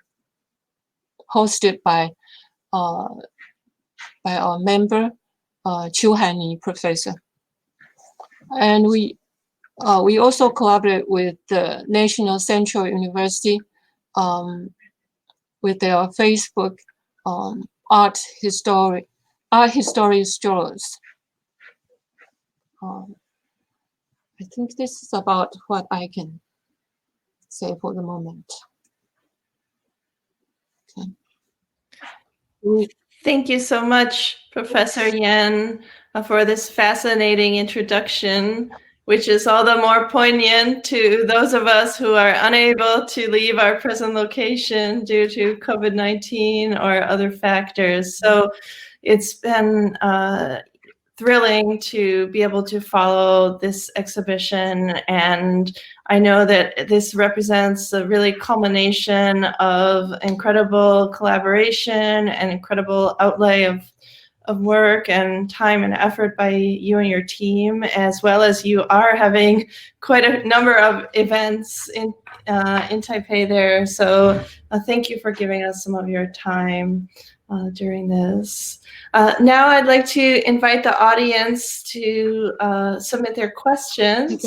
[SPEAKER 2] hosted by our member, Qiu Hanyi professor. And we also collaborate with the National Central University with their Facebook art history strollers. I think this is about what I can say for the moment. Okay.
[SPEAKER 1] Thank you so much, Professor Yan, for this fascinating introduction, which is all the more poignant to those of us who are unable to leave our present location due to COVID-19 or other factors. So it's been thrilling to be able to follow this exhibition, and I know that this represents a really culmination of incredible collaboration and incredible outlay of work and time and effort by you and your team, as well as you are having quite a number of events in Taipei there. So thank you for giving us some of your time during this. Now I'd like to invite the audience to submit their questions.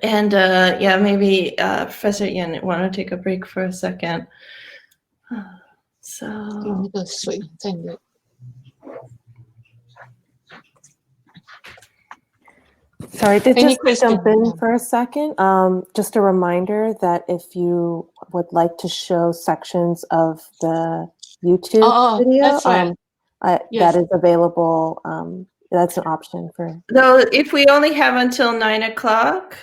[SPEAKER 1] And yeah, maybe Professor Yan, want to take a break for a second? So.
[SPEAKER 3] Sorry, to just jump in for a second. Just a reminder that if you would like to show sections of the YouTube video,
[SPEAKER 2] that's right.
[SPEAKER 3] that is available. That's an option for.
[SPEAKER 1] Though, if we only have until 9 o'clock,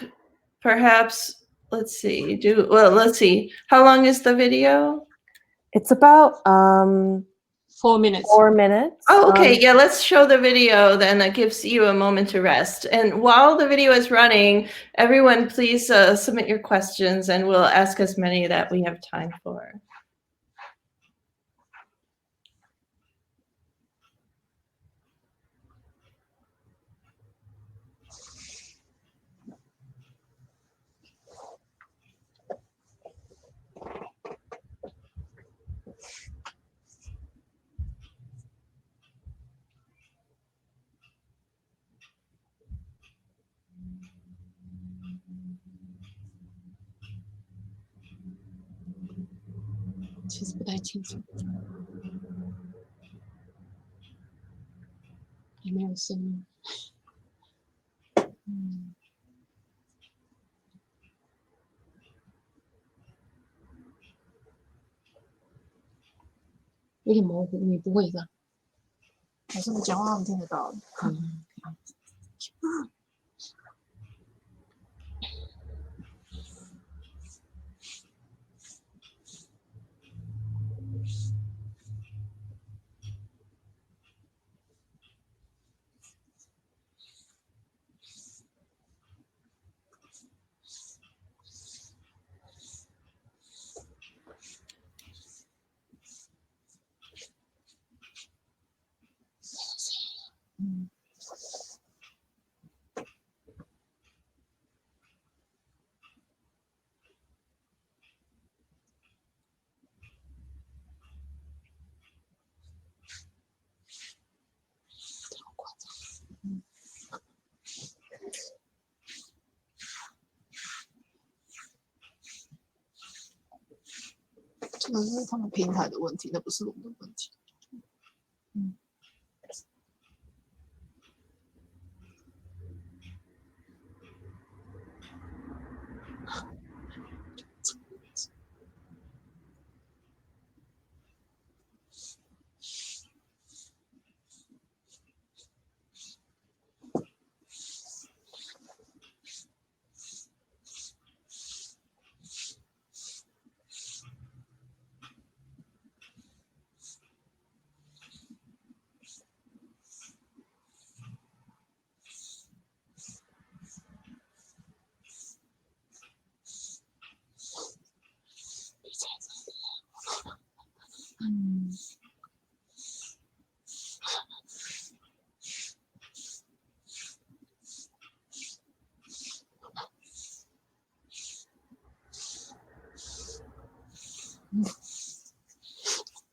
[SPEAKER 1] perhaps, let's see. Let's see. How long is the video?
[SPEAKER 3] It's about
[SPEAKER 2] 4 minutes.
[SPEAKER 3] 4 minutes.
[SPEAKER 1] Oh, okay. Yeah, let's show the video then. That gives you a moment to rest. And while the video is running, everyone please submit your questions and we'll ask as many that we have time for.
[SPEAKER 2] 有点模糊，你不会的。可是你讲话我听得到。这个是他们平台的问题，那不是我们的问题。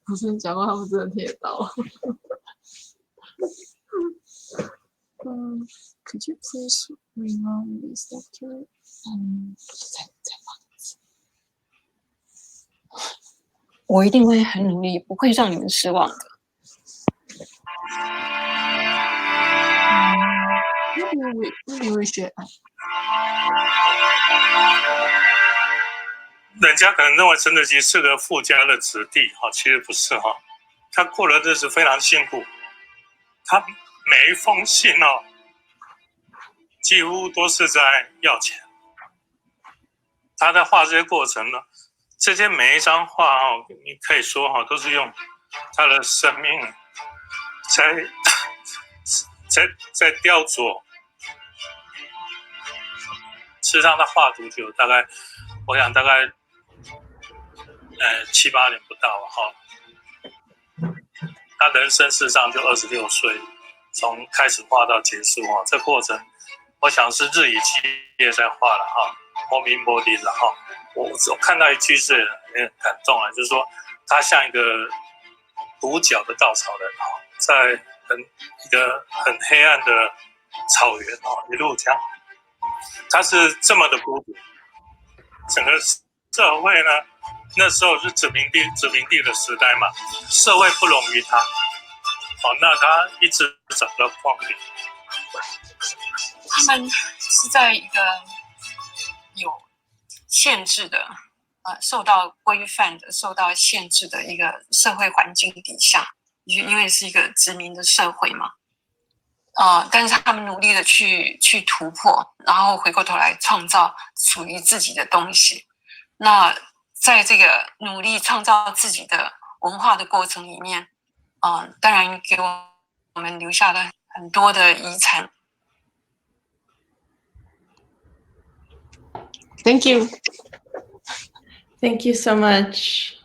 [SPEAKER 2] 不是你讲话，他们真的听得到。Could you please remind this doctor? 再放一次。我一定会很努力，不会让你们失望的。Maybe we should.
[SPEAKER 4] 人家可能认为陈德基是个富家的子弟，其实不是哈，他过的日子非常辛苦，他每一封信几乎都是在要钱。他在画这些过程呢，这些每一张画你可以说都是用他的生命在雕琢。事实上，他画图就大概，我想大概7、8年不到哈。他人生事实上就26岁，从开始画到结束哈，这过程我想是日以继夜在画了哈，磨明磨地了哈。我看到一句是很感动啊，就是说他像一个独角的稻草人哈，在一个很黑暗的草原哈，一路这样，他是这么的孤独，整个社会呢。那时候是殖民地的时代嘛，社会不容于他，那他一直找不到光明。
[SPEAKER 5] 他们是在一个有限制的，受到规范的、受到限制的一个社会环境底下，因为是一个殖民的社会嘛，但是他们努力的去突破，然后回过头来创造属于自己的东西。那在这个努力创造自己的文化的过程里面，当然给我们留下了很多的遗产。
[SPEAKER 2] Thank you.
[SPEAKER 1] Thank you so much.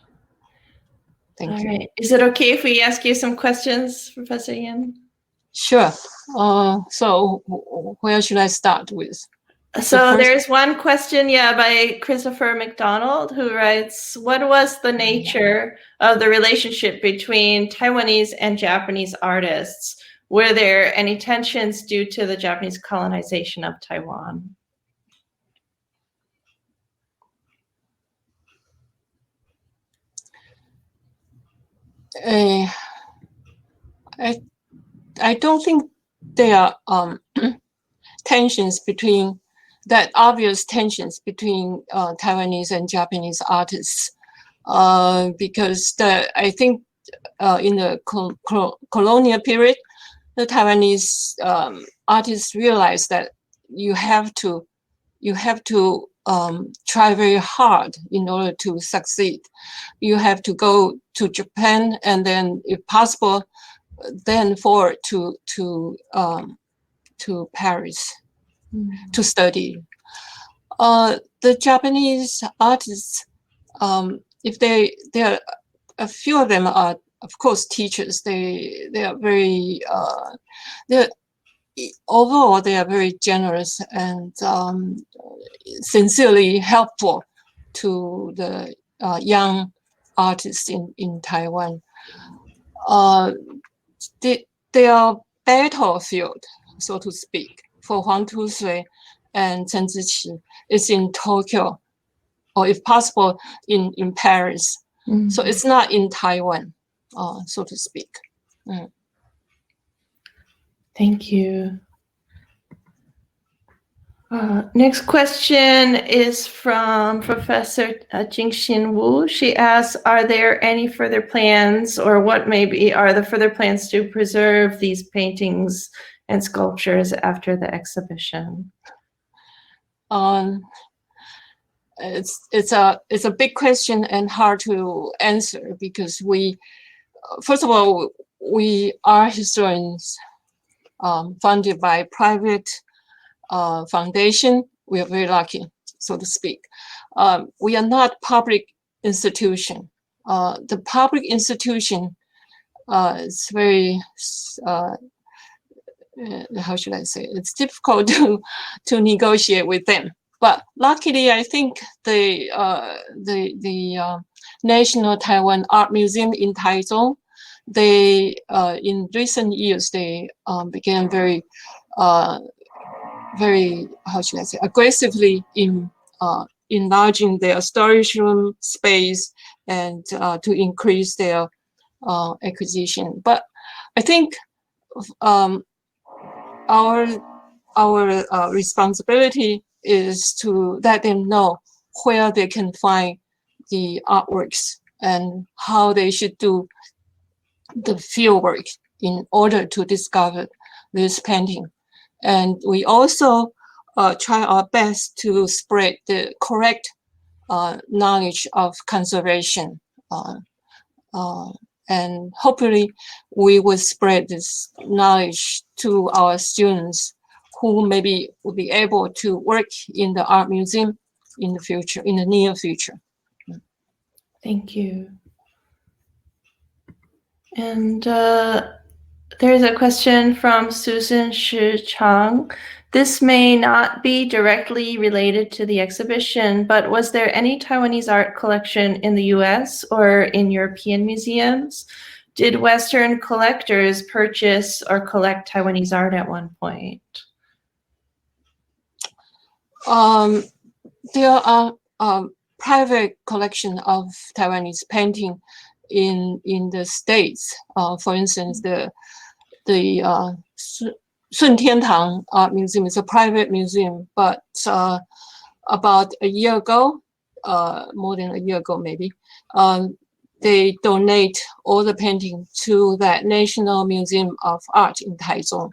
[SPEAKER 2] Thank
[SPEAKER 1] All
[SPEAKER 2] you.
[SPEAKER 1] right. Is it okay if we ask you some questions, Professor Yan?
[SPEAKER 2] Sure. So where should I start with?
[SPEAKER 1] So
[SPEAKER 2] first-
[SPEAKER 1] there's one question, by Christopher McDonald, who writes, what was the nature of the relationship between Taiwanese and Japanese artists? Were there any tensions due to the Japanese colonization of Taiwan?
[SPEAKER 2] I don't think there are tensions between obvious tensions between Taiwanese and Japanese artists, because I think in the colonial period, the Taiwanese artists realized that you have to try very hard in order to succeed. You have to go to Japan, and then, if possible, then forward to Paris to study. The Japanese artists, if there are a few of them are, of course, teachers. They are very overall they are very generous and sincerely helpful to the young artists in Taiwan. Their battlefield, so to speak, for Huang Tusui and Chen Ziqi is in Tokyo, or if possible, in Paris.
[SPEAKER 1] Mm-hmm.
[SPEAKER 2] So it's not in Taiwan, so to speak.
[SPEAKER 1] Thank you. Next question is from Professor Jingxin Wu. She asks, are there any further plans, or what maybe are the further plans to preserve these paintings and sculptures after the exhibition?
[SPEAKER 2] It's a big question and hard to answer, because first of all, we are historians funded by private foundation. We are very lucky, so to speak. We are not public institution. The public institution is very how should I say? It's difficult to negotiate with them. But luckily, I think the National Taiwan Art Museum in Taichung, they in recent years they began very how should I say, aggressively in enlarging their storage room space and to increase their acquisition. But I think our responsibility is to let them know where they can find the artworks and how they should do the field work in order to discover this painting. And we also try our best to spread the correct knowledge of conservation and hopefully we will spread this knowledge to our students who maybe will be able to work in the art museum in the future, in the near future.
[SPEAKER 1] Thank you. And there's a question from Susan Shi Chang. This may not be directly related to the exhibition, but was there any Taiwanese art collection in the US or in European museums? Did Western collectors purchase or collect Taiwanese art at one point?
[SPEAKER 2] There are private collection of Taiwanese painting in the States. For instance, the Sun Tiantang Art Museum is a private museum, but about a year ago, more than a year ago maybe, they donate all the painting to the National Museum of Art in Taichung.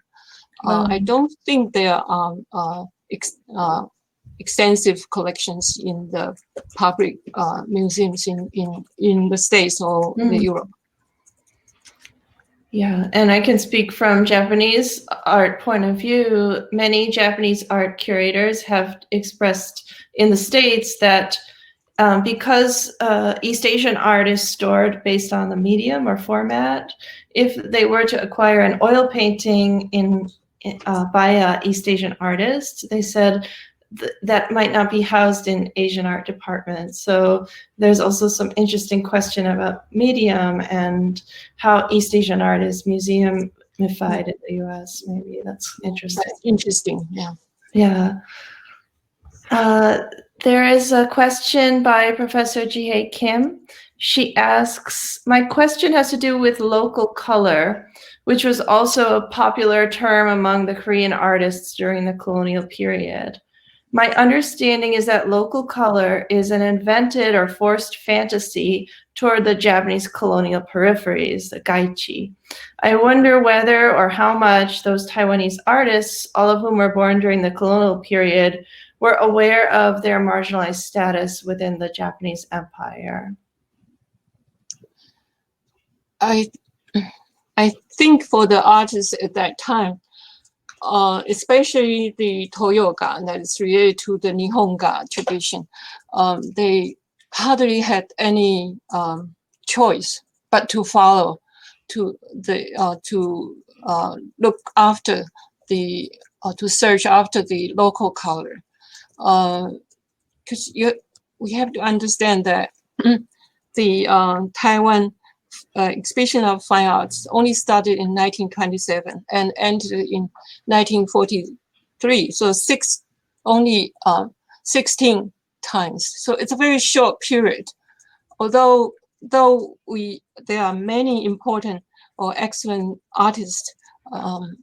[SPEAKER 2] I don't think there are extensive collections in the public museums in the States or Europe.
[SPEAKER 1] Yeah, and I can speak from Japanese art point of view. Many Japanese art curators have expressed in the States that because East Asian art is stored based on the medium or format, if they were to acquire an oil painting by an East Asian artist, they said that might not be housed in Asian art departments. So there's also some interesting question about medium and how East Asian art is museumified in the US. Maybe that's interesting.
[SPEAKER 2] That's interesting, yeah.
[SPEAKER 1] Yeah. There is a question by Professor Ji-Hae Kim. She asks, my question has to do with local color, which was also a popular term among the Korean artists during the colonial period. My understanding is that local color is an invented or forced fantasy toward the Japanese colonial peripheries, the gaichi. I wonder whether or how much those Taiwanese artists, all of whom were born during the colonial period, were aware of their marginalized status within the Japanese Empire.
[SPEAKER 2] I think for the artists at that time, especially the Toyoga that is related to the Nihonga tradition, they hardly had any choice but to follow, to look after the, to search after the local color. Because we have to understand that the Taiwan Exhibition of Fine Arts only started in 1927 and ended in 1943. So only 16 times. So it's a very short period. Although there are many important or excellent artists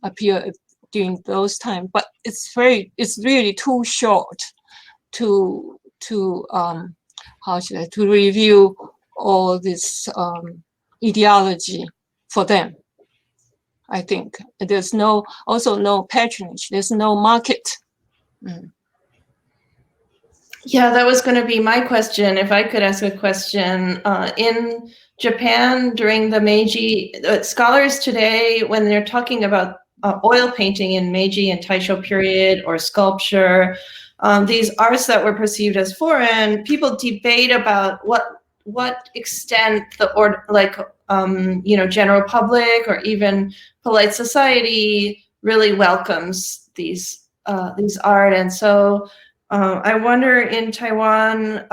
[SPEAKER 2] appear during those times, but it's really too short to review all this ideology for them. I think there's also no patronage. There's no market.
[SPEAKER 1] Yeah, that was going to be my question. If I could ask a question, in Japan during the Meiji, scholars today, when they're talking about oil painting in Meiji and Taisho period or sculpture, these arts that were perceived as foreign, people debate about what extent general public or even polite society really welcomes these art. And so I wonder, in Taiwan,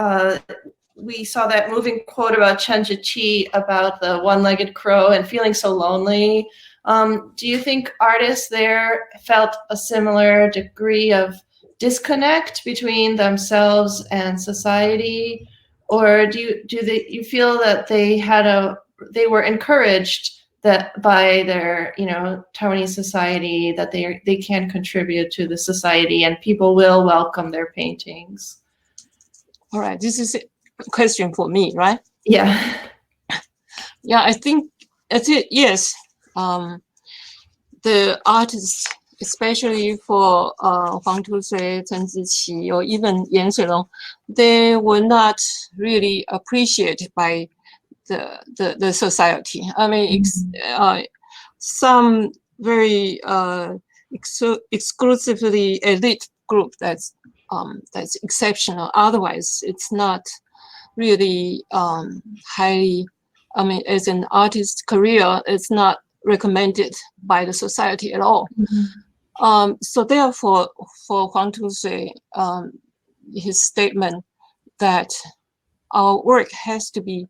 [SPEAKER 1] we saw that moving quote about Chen Zhiqi about the one-legged crow and feeling so lonely. Do you think artists there felt a similar degree of disconnect between themselves and society? Or do you feel that they were encouraged that by their Taiwanese society that they can contribute to the society and people will welcome their paintings?
[SPEAKER 2] All right, this is a question for me, right?
[SPEAKER 1] Yeah.
[SPEAKER 2] Yeah, I think that's it. Yes, the artists, especially for Huang Tusui, Chen Ziqi, or even Yan Shuilong, they were not really appreciated by the society. I mean, some very exclusively elite group that's exceptional. Otherwise, it's not really highly. I mean, as an artist career, it's not recommended by the society at all. So therefore, for Huang Tushui, his statement that our work has to be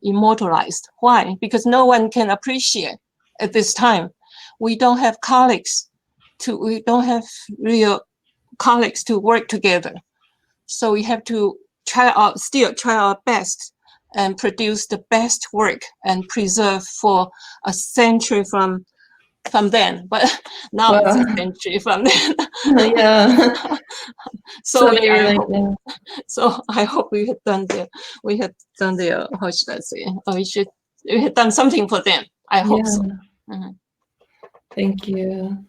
[SPEAKER 2] immortalized. Why? Because no one can appreciate at this time. We don't have colleagues we don't have real colleagues to work together. So we have to still try our best and produce the best work and preserve for a century from then. But now it's a century from then.
[SPEAKER 1] Yeah.
[SPEAKER 2] So I hope we had done the how should I say? We had done something for them. I hope so.
[SPEAKER 1] Thank you.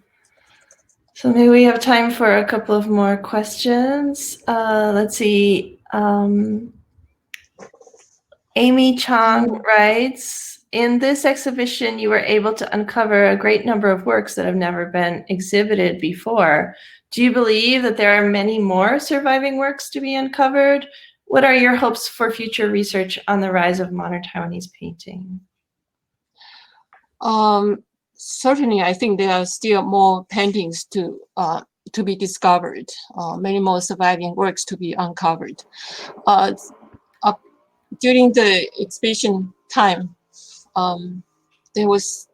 [SPEAKER 1] So maybe we have time for a couple of more questions. Let's see. Amy Chang writes, in this exhibition, you were able to uncover a great number of works that have never been exhibited before. Do you believe that there are many more surviving works to be uncovered? What are your hopes for future research on the rise of modern Taiwanese painting?
[SPEAKER 2] Certainly, I think there are still more paintings to be discovered, many more surviving works to be uncovered. During the exhibition time, there was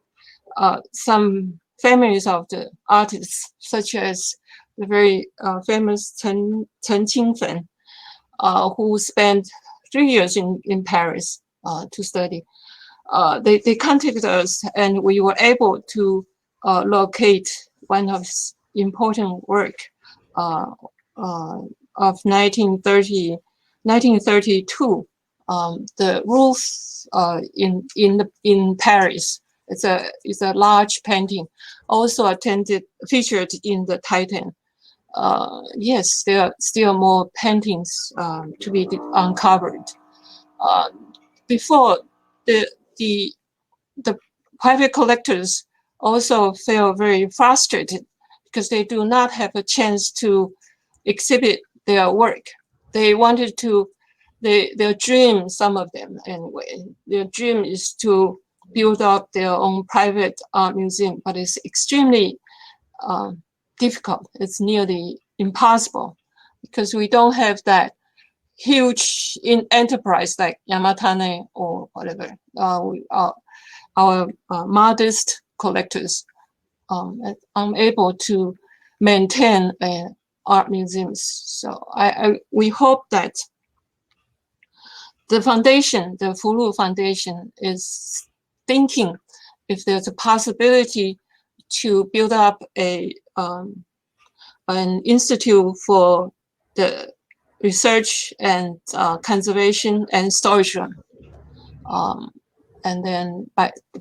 [SPEAKER 2] some families of the artists, such as the very famous Chen Qingfen, who spent 3 years in Paris to study. They contacted us, and we were able to locate one of his important work of 1932. The Rules in Paris. It's a large painting, also featured in the Titan. Yes, there are still more paintings to be uncovered. Before the private collectors also feel very frustrated because they do not have a chance to exhibit their work. They wanted to, their dream, some of them anyway, their dream is to build up their own private art museum, but it's extremely difficult. It's nearly impossible because we don't have that huge enterprise like Yamatane or whatever. Our modest collectors are unable to maintain art museums. So we hope that the foundation, the Fulu Foundation, is thinking if there's a possibility to build up an institute for the research and conservation and storage room, and then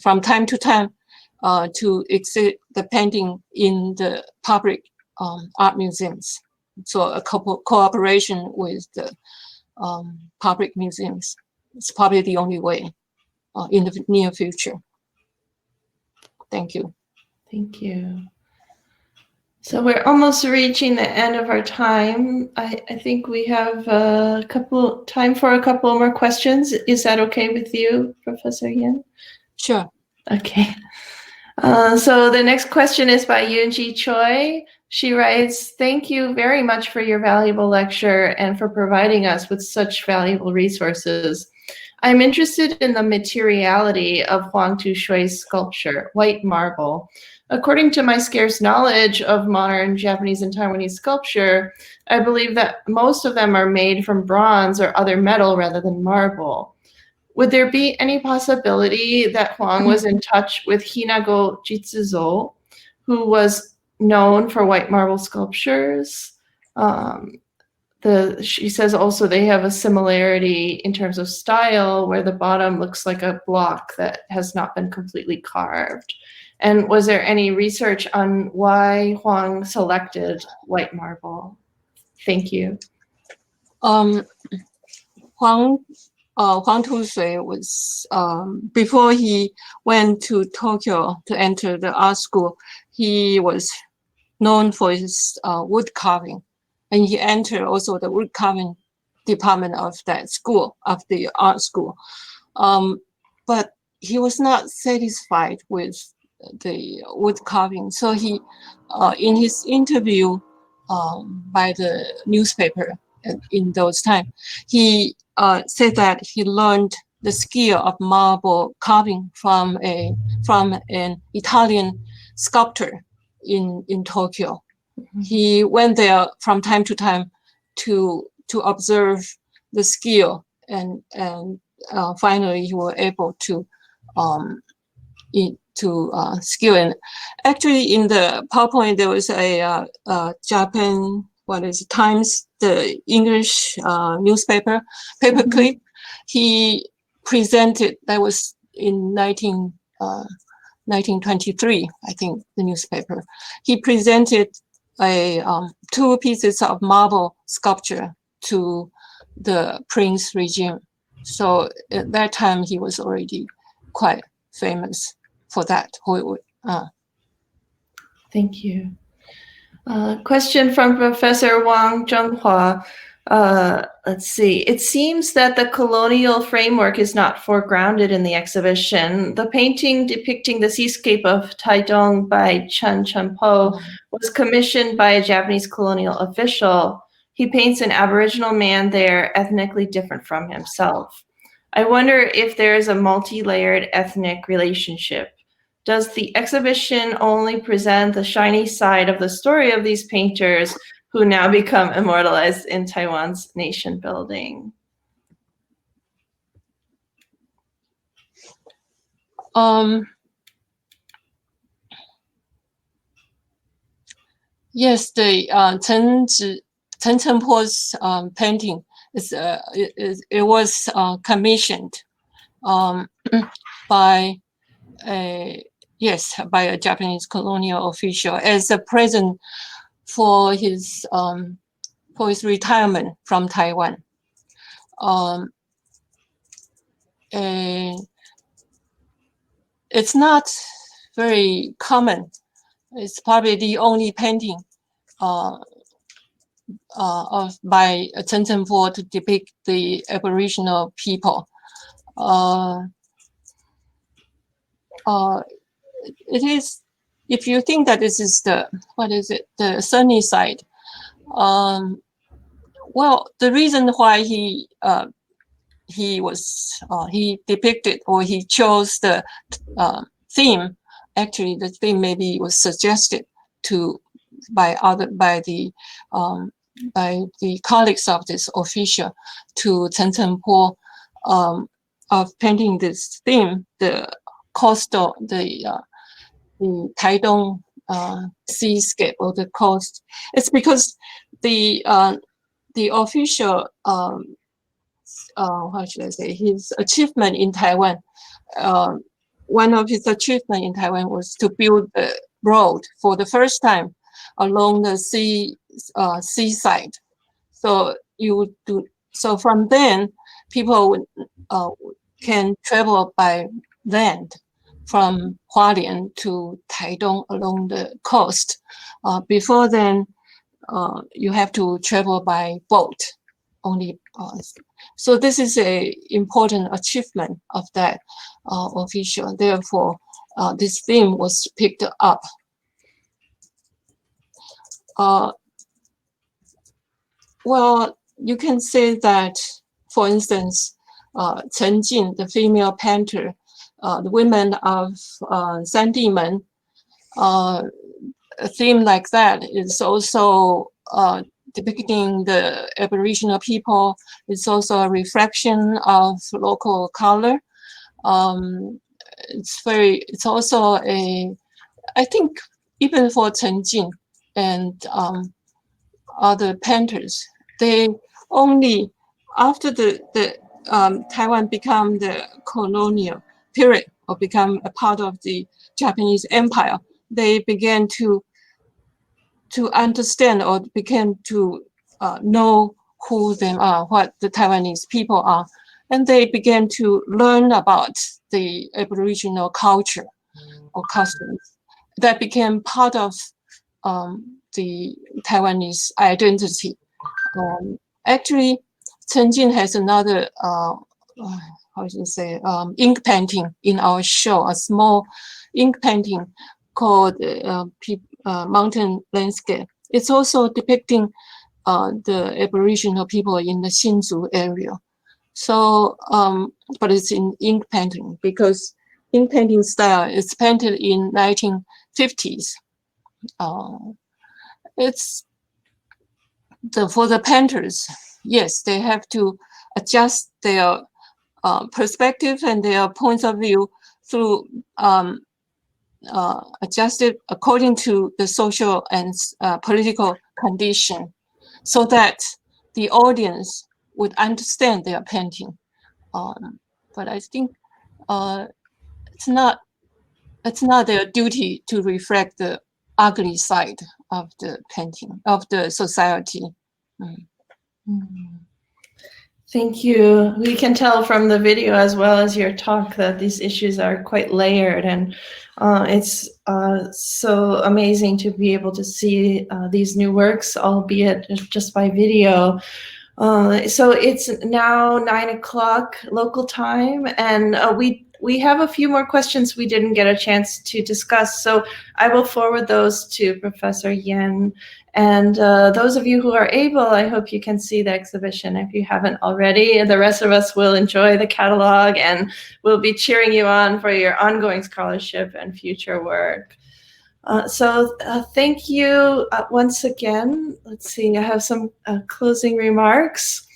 [SPEAKER 2] from time to time to exhibit the painting in the public art museums. So a cooperation with the public museums. It's probably the only way in the near future. Thank you.
[SPEAKER 1] Thank you. So we're almost reaching the end of our time. I think we have time for a couple more questions. Is that okay with you, Professor Yin?
[SPEAKER 2] Sure.
[SPEAKER 1] Okay. So the next question is by Yunji Choi. She writes, thank you very much for your valuable lecture and for providing us with such valuable resources. I'm interested in the materiality of Huang Tushui's sculpture, white marble. According to my scarce knowledge of modern Japanese and Taiwanese sculpture, I believe that most of them are made from bronze or other metal rather than marble. Would there be any possibility that Huang was in touch with Hinago Jitsuzo, who was known for white marble sculptures? She says also they have a similarity in terms of style where the bottom looks like a block that has not been completely carved. And was there any research on why Huang selected white marble? Thank you.
[SPEAKER 2] Huang Huang Tusui was, before he went to Tokyo to enter the art school, he was known for his wood carving. And he entered also the wood carving department of that school, of the art school. But he was not satisfied with the wood carving. So he, in his interview by the newspaper in those times, he said that he learned the skill of marble carving from an Italian sculptor in Tokyo. He went there from time to time to observe the skill, and finally he was able to skill. And actually, in the PowerPoint there was a Japan, what is it, Times, the English newspaper paperclip. He presented, that was in 1923, I think, the newspaper. He presented two pieces of marble sculpture to the Prince regime. So at that time, he was already quite famous for that.
[SPEAKER 1] Thank you. Question from Professor Wang Zhenghua. Let's see. It seems that the colonial framework is not foregrounded in the exhibition. The painting depicting the seascape of Taidong by Chen Chenpo was commissioned by a Japanese colonial official. He paints an Aboriginal man there, ethnically different from himself. I wonder if there is a multi-layered ethnic relationship. Does the exhibition only present the shiny side of the story of these painters who now become immortalized in Taiwan's nation building?
[SPEAKER 2] Yes, the Chen Chenpo's painting it was commissioned by a Japanese colonial official as a present for his retirement from Taiwan. And it's not very common. It's probably the only painting by Chen Chenpo to depict the Aboriginal people. It is, if you think that this is the sunny side, well, the reason why he depicted, or he chose the theme, actually the theme maybe was suggested by the colleagues of this official to Chen Chenpo of painting this theme, the coastal, the Taidong seascape, or the coast. It's because the official, how should I say, his achievement in Taiwan, one of his achievements in Taiwan was to build the road for the first time along the seaside. So from then, people can travel by land from Hualien to Taidong along the coast. Before then, you have to travel by boat only. So this is an important achievement of that official. Therefore, this theme was picked up. Well, you can say that, for instance, Chen Jin, the female painter, the women of Sandimen, a theme like that is also depicting the Aboriginal people. It's also a reflection of local color. It's also I think even for Chen Jin and other painters, they only, after the Taiwan become the colonial period, or become a part of the Japanese Empire, they began to understand, or began to know who they are, what the Taiwanese people are. and they began to learn about the Aboriginal culture or customs that became part of the Taiwanese identity. Actually, Chen Jin has another, how should I say, ink painting in our show, a small ink painting called Mountain Landscape. It's also depicting the Aboriginal people in the Hsinchu area. So, but it's in ink painting because ink painting style is painted in 1950s. It's for the painters, yes, they have to adjust their perspective and their points of view through adjusted according to the social and political condition, so that the audience would understand their painting. But I think it's not their duty to reflect the ugly side of the painting, of the society.
[SPEAKER 1] Thank you. We can tell from the video as well as your talk that these issues are quite layered, and it's so amazing to be able to see these new works, albeit just by video. So it's now 9 o'clock local time, and we have a few more questions we didn't get a chance to discuss. So I will forward those to Professor Yan. And those of you who are able, I hope you can see the exhibition if you haven't already. And the rest of us will enjoy the catalog, and we'll be cheering you on for your ongoing scholarship and future work. So thank you once again. Let's see, I have some closing remarks.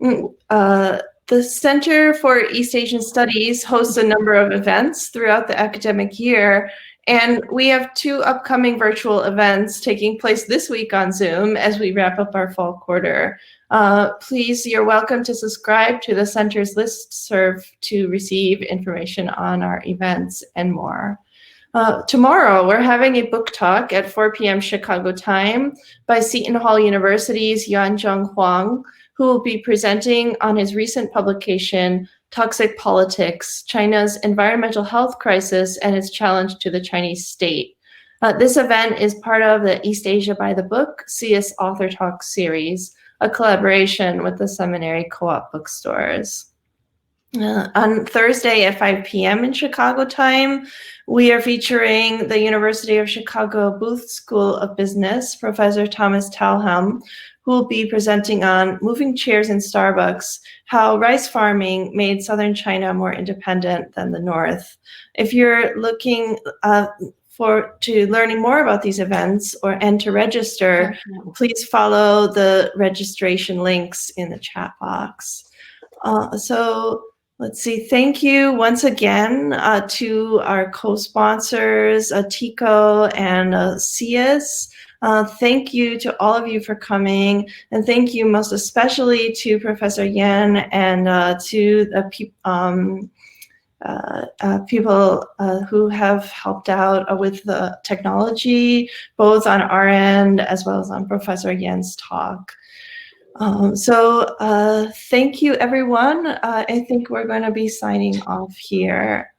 [SPEAKER 1] The Center for East Asian Studies hosts a number of events throughout the academic year, and we have 2 upcoming virtual events taking place this week on Zoom as we wrap up our fall quarter. Please, you're welcome to subscribe to the center's listserv to receive information on our events and more. Tomorrow, we're having a book talk at 4 p.m. Chicago time by Seton Hall University's Yuanzhong Huang, who will be presenting on his recent publication, Toxic Politics, China's Environmental Health Crisis and its Challenge to the Chinese State. This event is part of the East Asia by the Book CS Author Talk series, a collaboration with the Seminary Co-op bookstores. On Thursday at 5 p.m. in Chicago time, we are featuring the University of Chicago Booth School of Business, Professor Thomas Talham, who will be presenting on Moving Chairs in Starbucks, how rice farming made southern China more independent than the North. If you're looking to learning more about these events and to register, please follow the registration links in the chat box. So let's see, thank you once again to our co-sponsors, TICO and CS. Thank you to all of you for coming, and thank you most especially to Professor Yan and to the people who have helped out with the technology, both on our end as well as on Professor Yan's talk. So thank you, everyone. I think we're going to be signing off here.